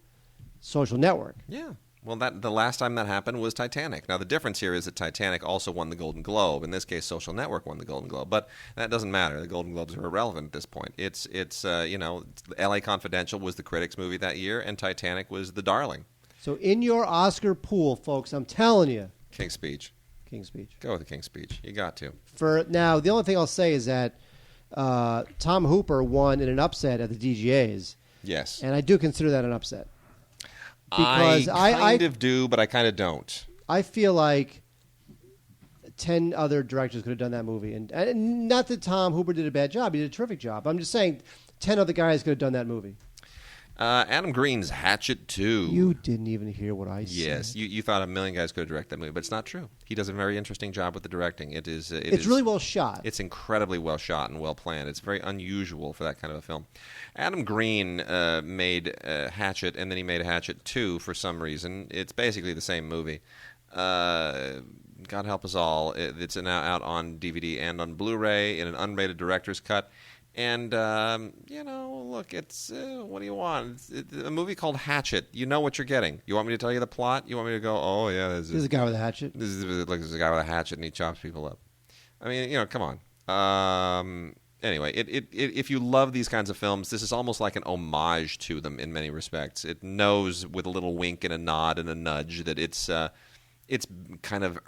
Social Network. Yeah. Well, the last time that happened was Titanic. Now, the difference here is that Titanic also won the Golden Globe. In this case, Social Network won the Golden Globe. But that doesn't matter. The Golden Globes are irrelevant at this point. It's L.A. Confidential was the critics' movie that year, and Titanic was the darling. So in your Oscar pool, folks, I'm telling you. King's Speech. King's Speech. Go with the King's Speech. You got to. For now, the only thing I'll say is that Tom Hooper won in an upset at the DGAs. Yes. And I do consider that an upset. Because I kind of do, but I kind of don't. I feel like 10 other directors could have done that movie. And not that Tom Hooper did a bad job. He did a terrific job. I'm just saying 10 other guys could have done that movie. Adam Green's Hatchet 2. You didn't even hear what I said. Yes, you thought a million guys could have directed that movie, but it's not true. He does a very interesting job with the directing. It's really well shot. It's incredibly well shot and well planned. It's very unusual for that kind of a film. Adam Green made Hatchet, and then he made Hatchet 2 for some reason. It's basically the same movie. God help us all. It's now out on DVD and on Blu-ray in an unrated director's cut. And, look, it's, what do you want? It's a movie called Hatchet. You know what you're getting. You want me to tell you the plot? You want me to go, oh, yeah. This is a guy with a hatchet. This is a guy with a hatchet, and he chops people up. I mean, come on. Anyway, if you love these kinds of films, this is almost like an homage to them in many respects. It knows with a little wink and a nod and a nudge that it's kind of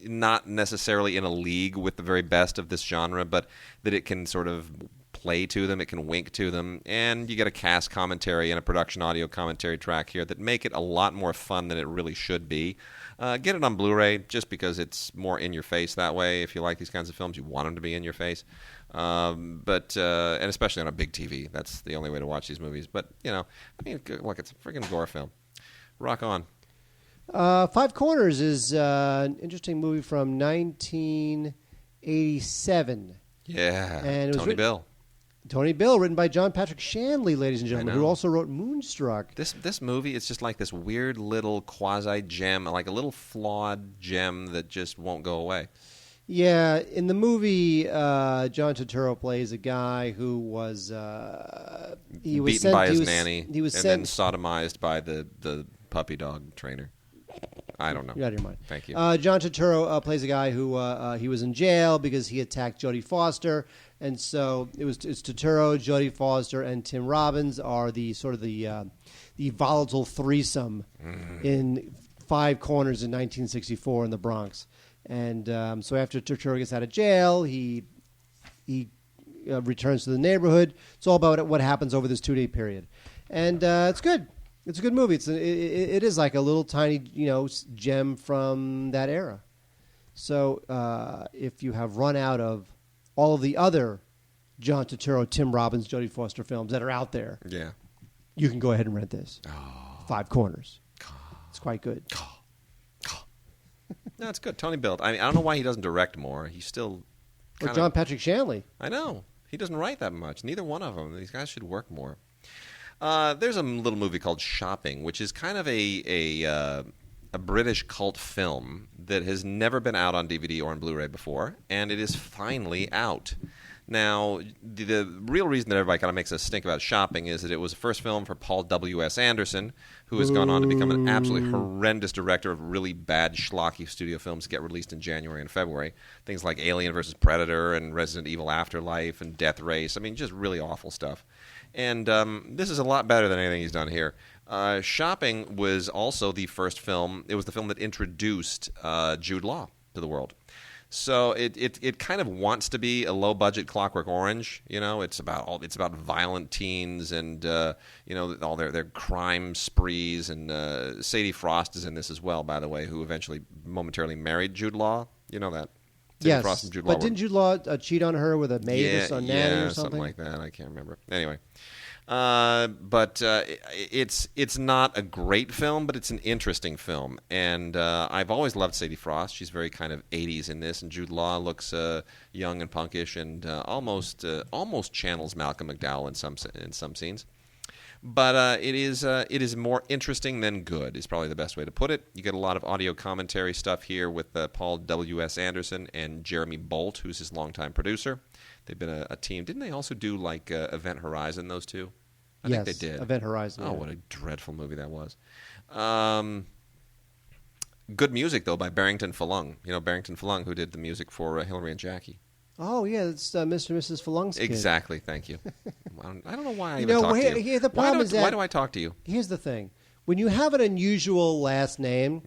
not necessarily in a league with the very best of this genre, but that it can sort of play to them, it can wink to them, and you get a cast commentary and a production audio commentary track here that make it a lot more fun than it really should be. Get it on Blu-ray just because it's more in your face that way. If you like these kinds of films, you want them to be in your face. And especially on a big TV. That's the only way to watch these movies. But, look, it's a freaking gore film. Rock on. Five Corners is an interesting movie from 1987. Yeah, and it was Bill. Tony Bill, written by John Patrick Shanley, ladies and gentlemen, who also wrote Moonstruck. This movie is just like this weird little quasi-gem, like a little flawed gem that just won't go away. Yeah, in the movie, John Turturro plays a guy who was beaten by his nanny, and then sodomized by the puppy dog trainer. I don't know. You're out of your mind. Thank you. John Turturro plays a guy who he was in jail because he attacked Jodie Foster, and so it's Turturro, Jodie Foster, and Tim Robbins are the volatile threesome in Five Corners in 1964 in the Bronx. And so after Turturro gets out of jail, he returns to the neighborhood. It's all about what happens over this 2-day period, and it's good. It's a good movie. It is like a little tiny, gem from that era. So if you have run out of all of the other John Turturro, Tim Robbins, Jodie Foster films that are out there, you can go ahead and rent this. Five Corners. It's quite good. No, it's good. Tony Bill. I don't know why he doesn't direct more. He's still Or John Patrick Shanley. I know. He doesn't write that much. Neither one of them. These guys should work more. There's a little movie called Shopping, which is kind of a a British cult film that has never been out on DVD or on Blu-ray before, and it is finally out. Now, the real reason that everybody kind of makes a stink about Shopping is that it was the first film for Paul W.S. Anderson, who has gone on to become an absolutely horrendous director of really bad, schlocky studio films that get released in January and February. Things like Alien vs. Predator and Resident Evil Afterlife and Death Race. I mean, just really awful stuff. And this is a lot better than anything he's done here. Shopping was also the first film. It was the film that introduced Jude Law to the world. So it kind of wants to be a low budget Clockwork Orange. You know, it's about violent teens and all their crime sprees. And Sadie Frost is in this as well, by the way, who eventually momentarily married Jude Law. You know that. Yes, Frost and Jude Law but didn't Jude Law cheat on her with a maid or nanny or something like that? I can't remember. Anyway. But it's not a great film, but it's an interesting film. And I've always loved Sadie Frost. She's very kind of 80s in this, and Jude Law looks young and punkish and almost channels Malcolm McDowell in some scenes. But it is more interesting than good is probably the best way to put it. You get a lot of audio commentary stuff here with Paul W.S. Anderson and Jeremy Bolt, who's his longtime producer. They've been a team. Didn't they also do like Event Horizon, those two? I think they did. Event Horizon. Oh, what a dreadful movie that was. Good music, though, by Barrington Falung. You know, Barrington Falung, who did the music for Hillary and Jackie. Oh, yeah, it's Mr. and Mrs. Falung's kid. Exactly, thank you. I don't know why I even talk to you. Here, the problem is why do I talk to you? Here's the thing. When you have an unusual last name,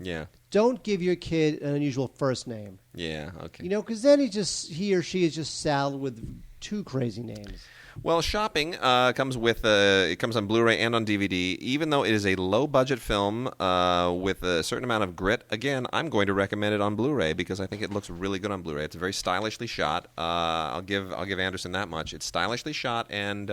don't give your kid an unusual first name. Yeah, okay. You know, because then he or she is just saddled with two crazy names. Well, Shopping comes on Blu-ray and on DVD. Even though it is a low-budget film with a certain amount of grit, again, I'm going to recommend it on Blu-ray because I think it looks really good on Blu-ray. It's very stylishly shot. I'll give Anderson that much. It's stylishly shot and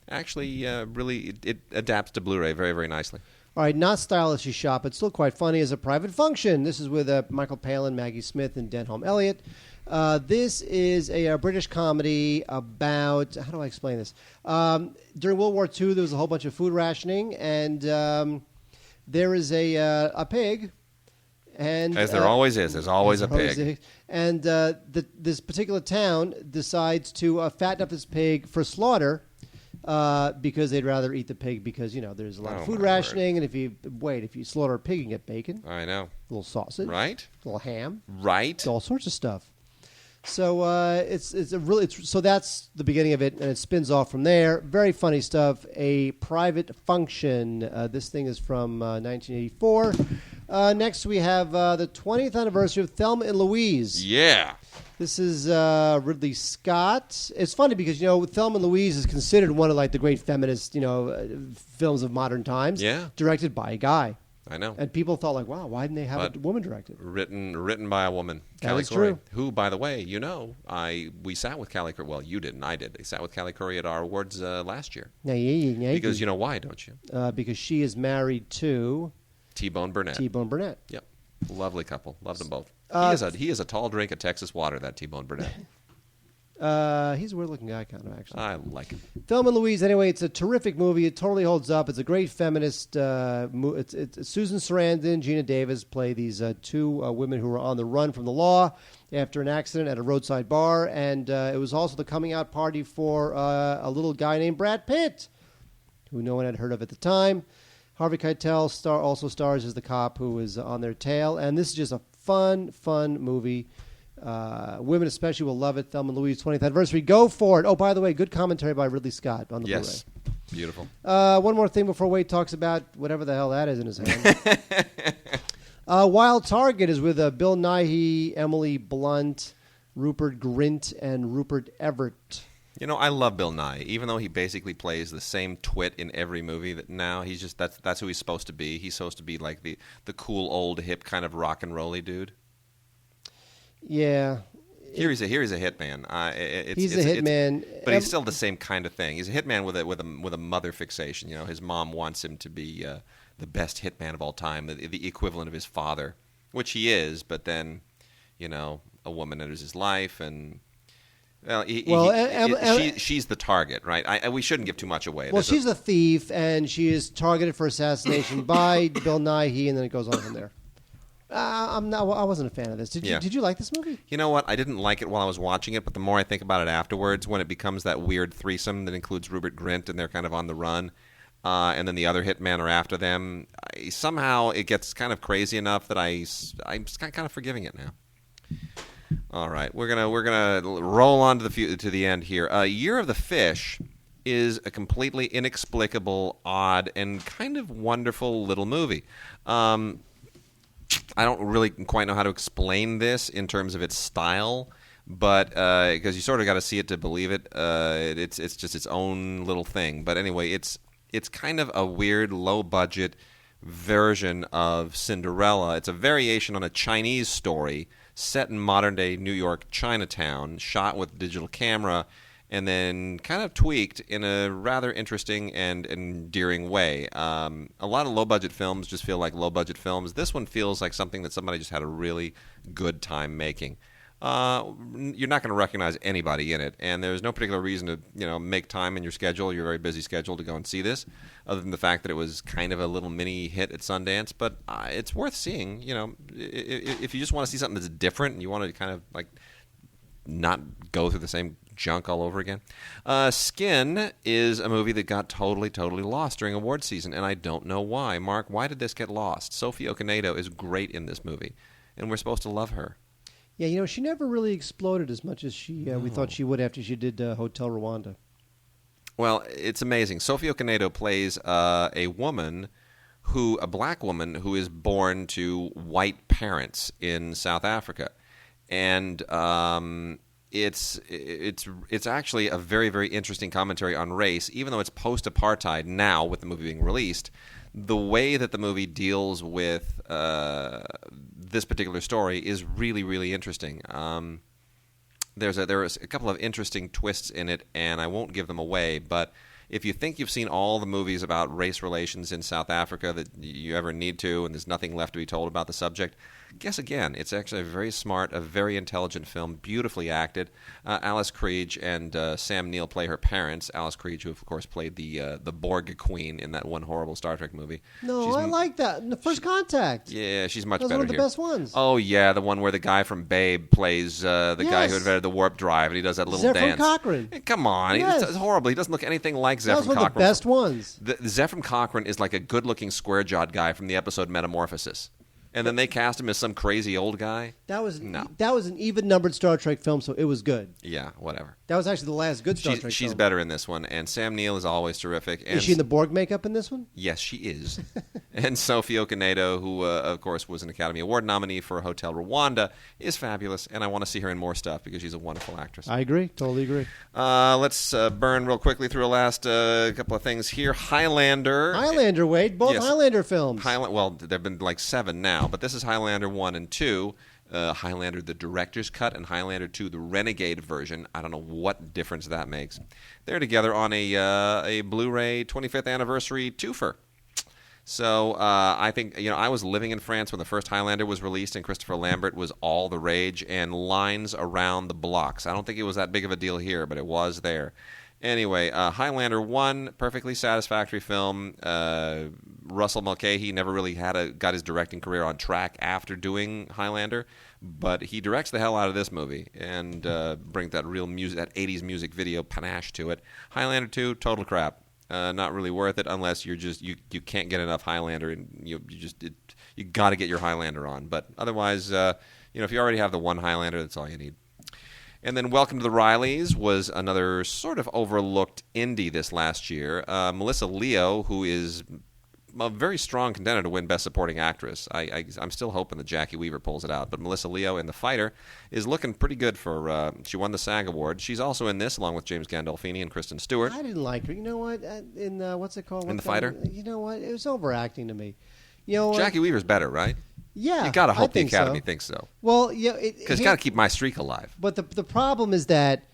actually really it adapts to Blu-ray very, very nicely. All right, not stylishly shot, but still quite funny as a private function. This is with Michael Palin, Maggie Smith, and Denholm Elliott. This is a British comedy about, how do I explain this? During World War II, there was a whole bunch of food rationing, and there is a pig. And as there always is. There's always a pig. And this particular town decides to fatten up this pig for slaughter. Because they'd rather eat the pig because, there's a lot of food rationing. And if you slaughter a pig, you can get bacon. I know. A little sausage. Right. A little ham. Right. All sorts of stuff. So so that's the beginning of it, and it spins off from there. Very funny stuff. A Private Function. This thing is from 1984. Next, we have the 20th anniversary of Thelma and Louise. Yeah. This is Ridley Scott. It's funny because, Thelma and Louise is considered one of, the great feminist, films of modern times. Yeah. Directed by a guy. I know. And people thought, wow, why didn't they have a woman directed? Written by a woman. That is true. Who, by the way, we sat with Callie Curry. Well, you didn't. I did. They sat with Callie Curry at our awards last year. Yeah. Because you know why, don't you? Because she is married to... T-Bone Burnett. Yep. Lovely couple. Love them both. He is a tall drink of Texas water, that T-Bone Burnett. He's a weird-looking guy, kind of, actually. I like him. Thelma and Louise, anyway, it's a terrific movie. It totally holds up. It's a great feminist movie. It's Susan Sarandon, Gina Davis play these two women who are on the run from the law after an accident at a roadside bar. And it was also the coming-out party for a little guy named Brad Pitt, who no one had heard of at the time. Harvey Keitel also stars as the cop who is on their tail. And this is just a fun movie. Women especially will love it. Thelma and Louise 20th anniversary. Go for it. Oh, by the way, good commentary by Ridley Scott on the Blu-ray. Yes. Beautiful. One more thing before Wade talks about whatever the hell that is in his hand. Wild Target is with Bill Nighy, Emily Blunt, Rupert Grint, and Rupert Everett. I love Bill Nighy, even though he basically plays the same twit in every movie. That now he's just that's who he's supposed to be. He's supposed to be like the cool old hip kind of rock and rolly dude. Yeah. Here he's a hitman. He's a hitman, but he's still the same kind of thing. He's a hitman with a mother fixation. His mom wants him to be the best hitman of all time, the equivalent of his father, which he is. But then, a woman enters his life, and she's the target, right? We shouldn't give too much away. Well, she's a thief, and she is targeted for assassination by Bill Nighy, and then it goes on from there. I'm not. I wasn't a fan of this. Did you like this movie? You know what? I didn't like it while I was watching it, but the more I think about it afterwards, when it becomes that weird threesome that includes Rupert Grint and they're kind of on the run, and then the other hitmen are after them, somehow it gets kind of crazy enough that I'm kind of forgiving it now. All right, we're gonna roll on to the end here. Year of the Fish is a completely inexplicable, odd, and kind of wonderful little movie. I don't really quite know how to explain this in terms of its style, but because you sort of got to see it to believe it. It's just its own little thing. But anyway, it's kind of a weird, low-budget version of Cinderella. It's a variation on a Chinese story set in modern-day New York Chinatown, shot with digital camera, and then kind of tweaked in a rather interesting and endearing way. A lot of low-budget films just feel like low-budget films. This one feels like something that somebody just had a really good time making. You're not going to recognize anybody in it, and there's no particular reason to make time in your schedule, your very busy schedule, to go and see this, other than the fact that it was kind of a little mini hit at Sundance. But it's worth seeing. If you just want to see something that's different and you want to kind of like not go through the same junk all over again. Skin is a movie that got totally lost during award season, and I don't know why. Mark, why did this get lost? Sophie Okonedo is great in this movie, and we're supposed to love her. Yeah, she never really exploded as much as we thought she would after she did Hotel Rwanda. Well, it's amazing. Sophie Okonedo plays a black woman who is born to white parents in South Africa, and it's actually a very, very interesting commentary on race, even though it's post-apartheid now with the movie being released. The way that the movie deals with this particular story is really, really interesting. There are a couple of interesting twists in it, and I won't give them away, but if you think you've seen all the movies about race relations in South Africa that you ever need to, and there's nothing left to be told about the subject, guess again. It's actually a very smart, a very intelligent film, beautifully acted. Alice Krige and Sam Neill play her parents. Alice Krige, who of course played the Borg Queen in that one horrible Star Trek movie. No, I like that. In the First Contact. Yeah, she's much better here. That was one of the best ones. Oh yeah, the one where the guy from Babe plays the guy who invented the warp drive, and he does that little dance. Zephram Cochrane. Hey, come on, it's horrible. He doesn't look anything like Zephram Cochrane. That was one of the best ones. Zephram Cochrane is like a good-looking, square-jawed guy from the episode Metamorphosis. And then they cast him as some crazy old guy? That was an even-numbered Star Trek film, so it was good. Yeah, whatever. That was actually the last good Star Trek film. She's better in this one, and Sam Neill is always terrific. And is she in the Borg makeup in this one? Yes, she is. And Sophie Okonedo, who, of course, was an Academy Award nominee for Hotel Rwanda, is fabulous, and I want to see her in more stuff because she's a wonderful actress. I agree. Totally agree. Let's burn real quickly through a last couple of things here. Highlander. Wade. Both yes. Highlander films. Well, there have been like 7 now, but this is Highlander 1 and 2. Highlander, the director's cut, and Highlander 2, the Renegade version. I don't know what difference that makes. They're together on a Blu-ray 25th anniversary twofer. So I think, I was living in France when the first Highlander was released, and Christopher Lambert was all the rage, and lines around the blocks. I don't think it was that big of a deal here, but it was there. Anyway, Highlander 1, perfectly satisfactory film. Russell Mulcahy never really got his directing career on track after doing Highlander, but he directs the hell out of this movie and brings that real music, that 80s music video panache to it. Highlander 2, total crap. Not really worth it unless you can't get enough Highlander, and you got to get your Highlander on. But otherwise, if you already have the one Highlander, that's all you need. And then Welcome to the Rileys was another sort of overlooked indie this last year. Melissa Leo, who is a very strong contender to win Best Supporting Actress. I'm still hoping that Jackie Weaver pulls it out. But Melissa Leo in The Fighter is looking pretty good for... she won the SAG Award. She's also in this, along with James Gandolfini and Kristen Stewart. I didn't like her. You know what? In what's it called? In The Fighter? You know what? It was overacting to me. You know what? Jackie Weaver's better, right? Yeah, you got to hope the think Academy so. thinks so. Well, yeah, because got to keep my streak alive. But the problem is that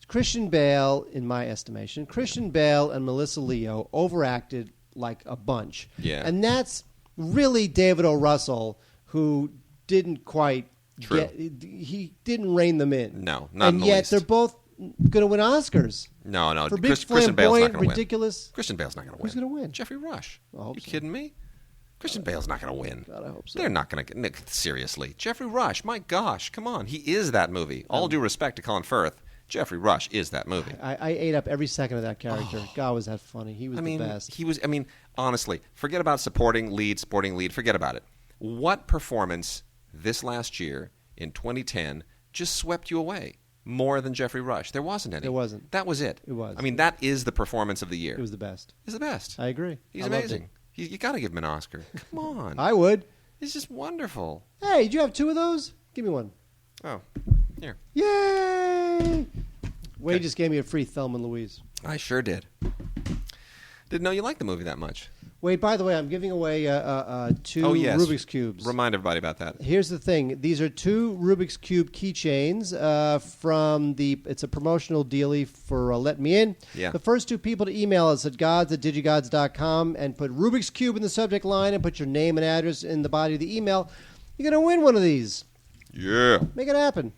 Christian Bale, in my estimation, Christian Bale and Melissa Leo overacted like a bunch. Yeah, and that's really David O. Russell, who didn't quite he didn't rein them in. No, not and in the yet least. They're both going to win Oscars. No, for big Christian Bale's not going to win. Ridiculous. Christian Bale's not going to win. Who's going to win? Jeffrey Rush. I hope you so. kidding me? Christian Bale's not going to win. God, I hope so. They're not going to get... Seriously. Jeffrey Rush, my gosh, come on. He is that movie. All due respect to Colin Firth, Jeffrey Rush is that movie. I ate up every second of that character. God, was that funny. He was the best. He was, honestly, forget about supporting lead, forget about it. What performance this last year in 2010 just swept you away more than Jeffrey Rush? There wasn't any. There wasn't. That was it. It was. That is the performance of the year. It was the best. He's the best. I agree. He's I loved amazing. it. You got to give him an Oscar. Come on. I would. He's just wonderful. Hey, did you have 2 of those? Give me one. Oh, here. Yay! Wade Okay. just gave me a free Thelma and Louise. I sure did. Didn't know you liked the movie that much. Wade, by the way, I'm giving away 2 yes. Rubik's Cubes. Remind everybody about that. Here's the thing. These are 2 Rubik's Cube keychains from it's a promotional dealie for Let Me In. Yeah. The first 2 people to email us at gods@digigods.com and put Rubik's Cube in the subject line and put your name and address in the body of the email, you're going to win one of these. Yeah. Make it happen.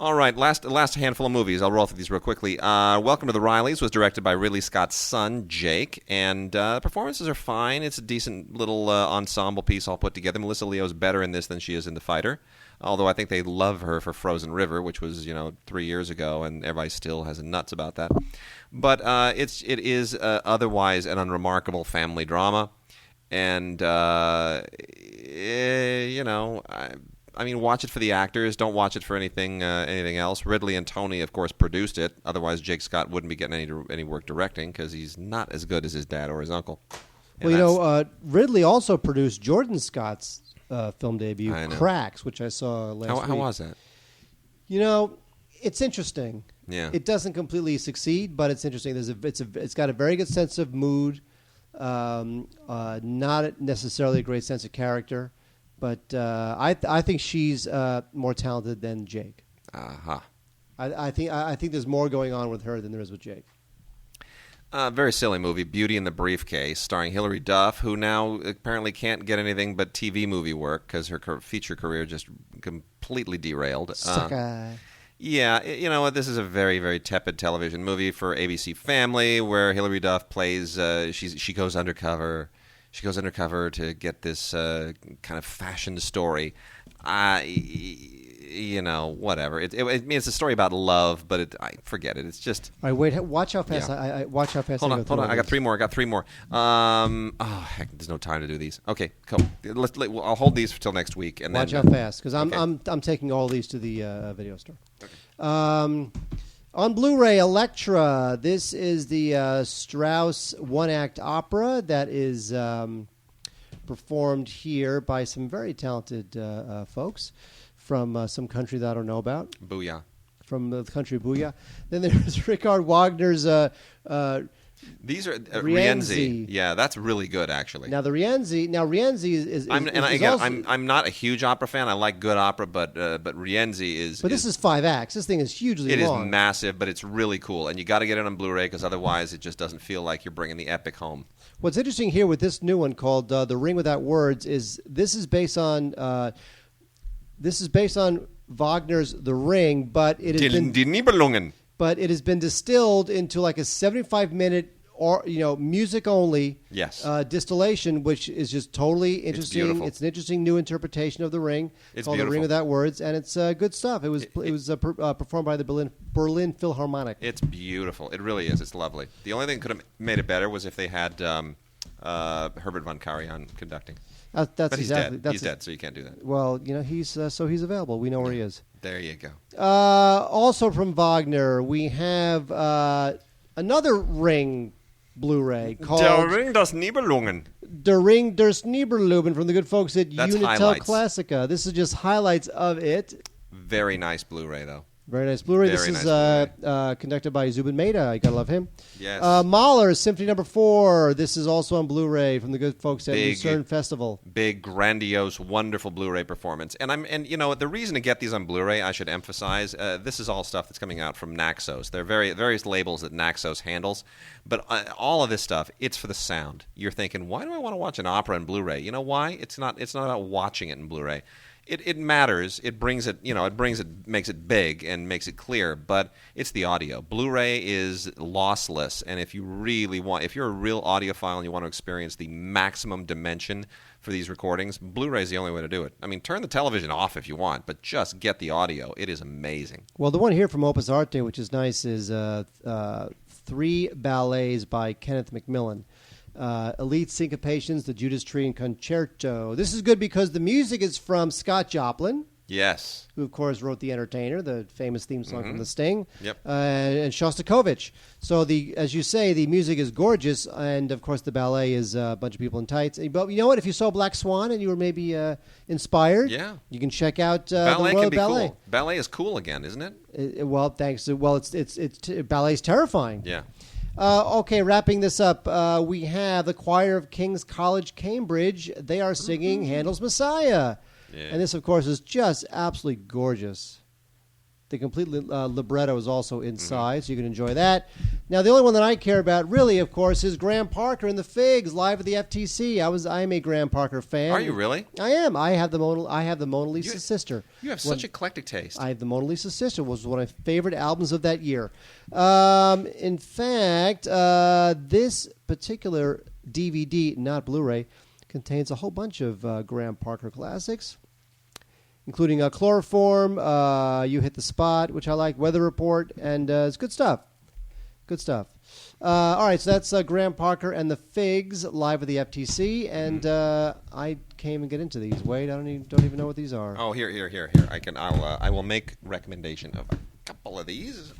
All right, last handful of movies. I'll roll through these real quickly. Welcome to the Rileys was directed by Ridley Scott's son, Jake, and the performances are fine. It's a decent little ensemble piece all put together. Melissa Leo's better in this than she is in The Fighter, although I think they love her for Frozen River, which was 3 years ago, and everybody still has nuts about that. But it is otherwise an unremarkable family drama, and watch it for the actors. Don't watch it for anything else. Ridley and Tony, of course, produced it. Otherwise, Jake Scott wouldn't be getting any work directing because he's not as good as his dad or his uncle. And Ridley also produced Jordan Scott's film debut, I know. Cracks, which I saw last week. How was that? It's interesting. Yeah. It doesn't completely succeed, but it's interesting. It's got a very good sense of mood, not necessarily a great sense of character. But I think she's more talented than Jake. Uh-huh. I think there's more going on with her than there is with Jake. Very silly movie, Beauty and the Briefcase, starring Hilary Duff, who now apparently can't get anything but TV movie work because her feature career just completely derailed. Sucker. Yeah, this is a very, very tepid television movie for ABC Family where Hilary Duff plays, she goes undercover. She goes undercover to get this kind of fashion story. Whatever. It's a story about love, but I forget it. It's just. All right, wait. Watch how fast. Yeah. Watch how fast. Hold on. I got these. 3 more. Heck, there's no time to do these. Okay, cool. I'll hold these until next week, and watch then. How fast, because I'm okay. I'm taking all these to the video store. Okay. On Blu-ray, Elektra. This is the Strauss one-act opera that is performed here by some very talented folks from some country that I don't know about. Booyah. From the country Booyah. Then there's Richard Wagner's These are Rienzi. Yeah, that's really good, actually. Now, Rienzi is I'm not a huge opera fan. I like good opera, but Rienzi is. But this is 5 acts. This thing is hugely long. It is massive, but it's really cool, and you got to get it on Blu-ray because otherwise it just doesn't feel like you're bringing the epic home. What's interesting here with this new one called "The Ring Without Words" is this is based on Wagner's The Ring, but it has been Die Nibelungen. But it has been distilled into like a 75-minute or music only distillation, which is just totally interesting. It's an interesting new interpretation of The Ring. It's called beautiful. The Ring Without Words, and it's good stuff. It was performed by the Berlin Philharmonic. It's beautiful. It really is. It's lovely. The only thing that could have made it better was if they had Herbert von Karajan conducting. But he's dead. He's dead, so you can't do that. Well, he's available. We know where he is. There you go. Also from Wagner, we have another Ring Blu-ray called Der Ring des Nibelungen. Der Ring des Nibelungen from the good folks at That's Unitel highlights. Classica. This is just highlights of it. Very nice Blu-ray, though. Very nice Blu-ray. Very This nice is conducted by Zubin Mehta. You gotta love him. Yes. Mahler's Symphony No. 4. This is also on Blu-ray from the good folks at Lucerne Festival. Big, grandiose, wonderful Blu-ray performance. And the reason to get these on Blu-ray, I should emphasize, this is all stuff that's coming out from Naxos. There are various labels that Naxos handles, but all of this stuff, it's for the sound. You're thinking, why do I want to watch an opera in Blu-ray? You know why? It's not about watching it in Blu-ray. It matters. It brings it, makes it big and makes it clear, but it's the audio. Blu-ray is lossless, and if you're a real audiophile and you want to experience the maximum dimension for these recordings, Blu-ray is the only way to do it. I mean, turn the television off if you want, but just get the audio. It is amazing. Well, the one here from Opus Arte, which is nice, is 3 ballets by Kenneth Macmillan. Elite Syncopations, the Judas Tree, and Concerto. This is good because the music is from Scott Joplin. Yes. Who, of course, wrote The Entertainer, the famous theme song from The Sting. Yep. And Shostakovich. So, as you say, the music is gorgeous, and, of course, the ballet is a bunch of people in tights. But you know what? If you saw Black Swan and you were maybe inspired, you can check out the Royal Ballet. Cool. Ballet is cool again, isn't it? Well, thanks. Well, ballet's terrifying. Yeah. Okay, wrapping this up, we have the Choir of King's College, Cambridge. They are singing Handel's Messiah. Yeah. And this, of course, is just absolutely gorgeous. The complete libretto is also inside, so you can enjoy that. Now, the only one that I care about, really, of course, is Graham Parker and the Figs live at the FTC. I am a Graham Parker fan. Are you really? I am. I have the Mona Lisa Sister. You have such eclectic taste. I have the Mona Lisa Sister, was one of my favorite albums of that year. In fact, this particular DVD, not Blu-ray, contains a whole bunch of Graham Parker classics, including Chloroform, You Hit the Spot, which I like, Weather Report, and it's good stuff. Good stuff. All right, so that's Graham Parker and the Figs live at the FTC, and I can't even get into these. Wait, I don't even know what these are. Oh, here. I will make recommendation of a couple of these.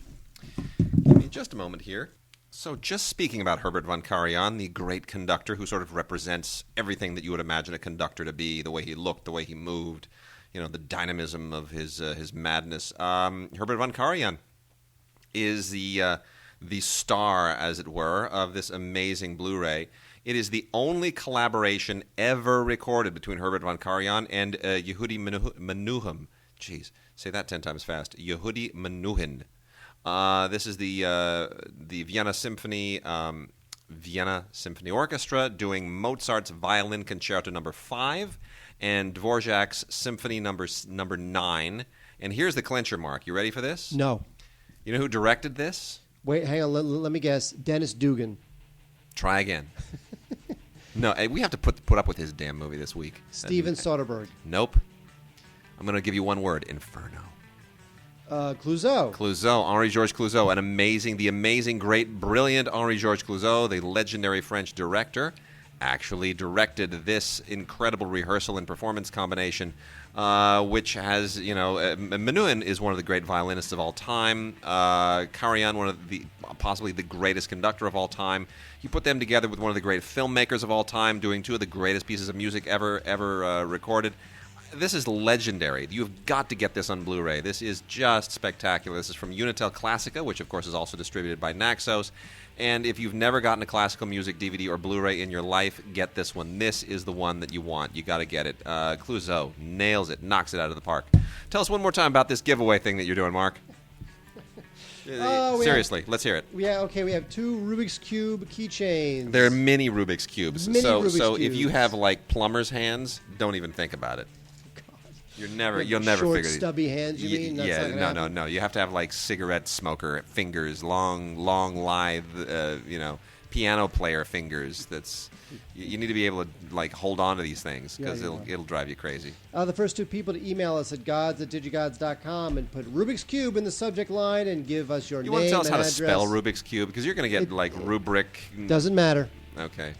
Give me just a moment here. So just speaking about Herbert von Karajan, the great conductor who sort of represents everything that you would imagine a conductor to be, the way he looked, the way he moved, the dynamism of his madness. Herbert von Karajan is the star, as it were, of this amazing Blu-ray. It is the only collaboration ever recorded between Herbert von Karajan and Yehudi Menuhin. Jeez, say that 10 times fast. Yehudi Menuhin. This is the Vienna Symphony Orchestra doing Mozart's Violin Concerto No. 5 and Dvorak's Symphony No. 9. And here's the clincher, Mark. You ready for this? No. You know who directed this? Wait, hang on. Let me guess. Dennis Dugan. Try again. No, we have to put up with his damn movie this week. Steven Soderbergh. Nope. I'm going to give you one word. Inferno. Clouseau. Henri-Georges Clouzot, the amazing, great, brilliant Henri-Georges Clouzot, the legendary French director, actually directed this incredible rehearsal and performance combination, which has, Menuhin is one of the great violinists of all time, Karajan, possibly the greatest conductor of all time. You put them together with one of the great filmmakers of all time, doing two of the greatest pieces of music ever recorded. This is legendary. You've got to get this on Blu-ray. This is just spectacular. This is from Unitel Classica, which, of course, is also distributed by Naxos. And if you've never gotten a classical music DVD or Blu-ray in your life, get this one. This is the one that you want. You got to get it. Clouzot nails it, knocks it out of the park. Tell us one more time about this giveaway thing that you're doing, Mark. Seriously, let's hear it. We have 2 Rubik's Cube keychains. They're mini Rubik's Cubes. Mini so Rubik's if Cubes. you have, like, plumber's hands, don't even think about it. You'll never short, figure these. Stubby hands, you mean? That's No. You have to have like cigarette smoker fingers, long, lithe, piano player fingers. You need to be able to like hold on to these things because it'll drive you crazy. The first 2 people to email us at gods@digigods.com and put Rubik's Cube in the subject line and give us your name and address. You want to tell us how to spell Rubik's Cube because you're going to get like rubric. Doesn't matter. Okay.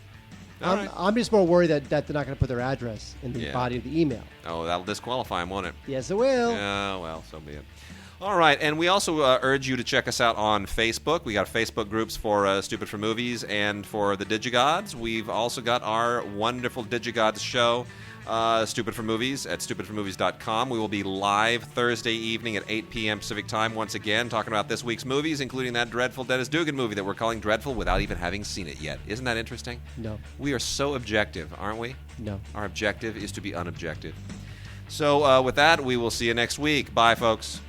I'm just more worried that they're not going to put their address in the body of the email. Oh, that'll disqualify them, won't it? Yes, it will. Yeah, well, so be it. All right, and we also urge you to check us out on Facebook. We got Facebook groups for Stupid for Movies and for the Digigods. We've also got our wonderful Digigods show, Stupid for Movies, at stupidformovies.com. We will be live Thursday evening at 8 p.m. Pacific Time once again, talking about this week's movies, including that dreadful Dennis Dugan movie that we're calling dreadful without even having seen it yet. Isn't that interesting? No. We are so objective, aren't we? No. Our objective is to be unobjective. So with that, we will see you next week. Bye, folks.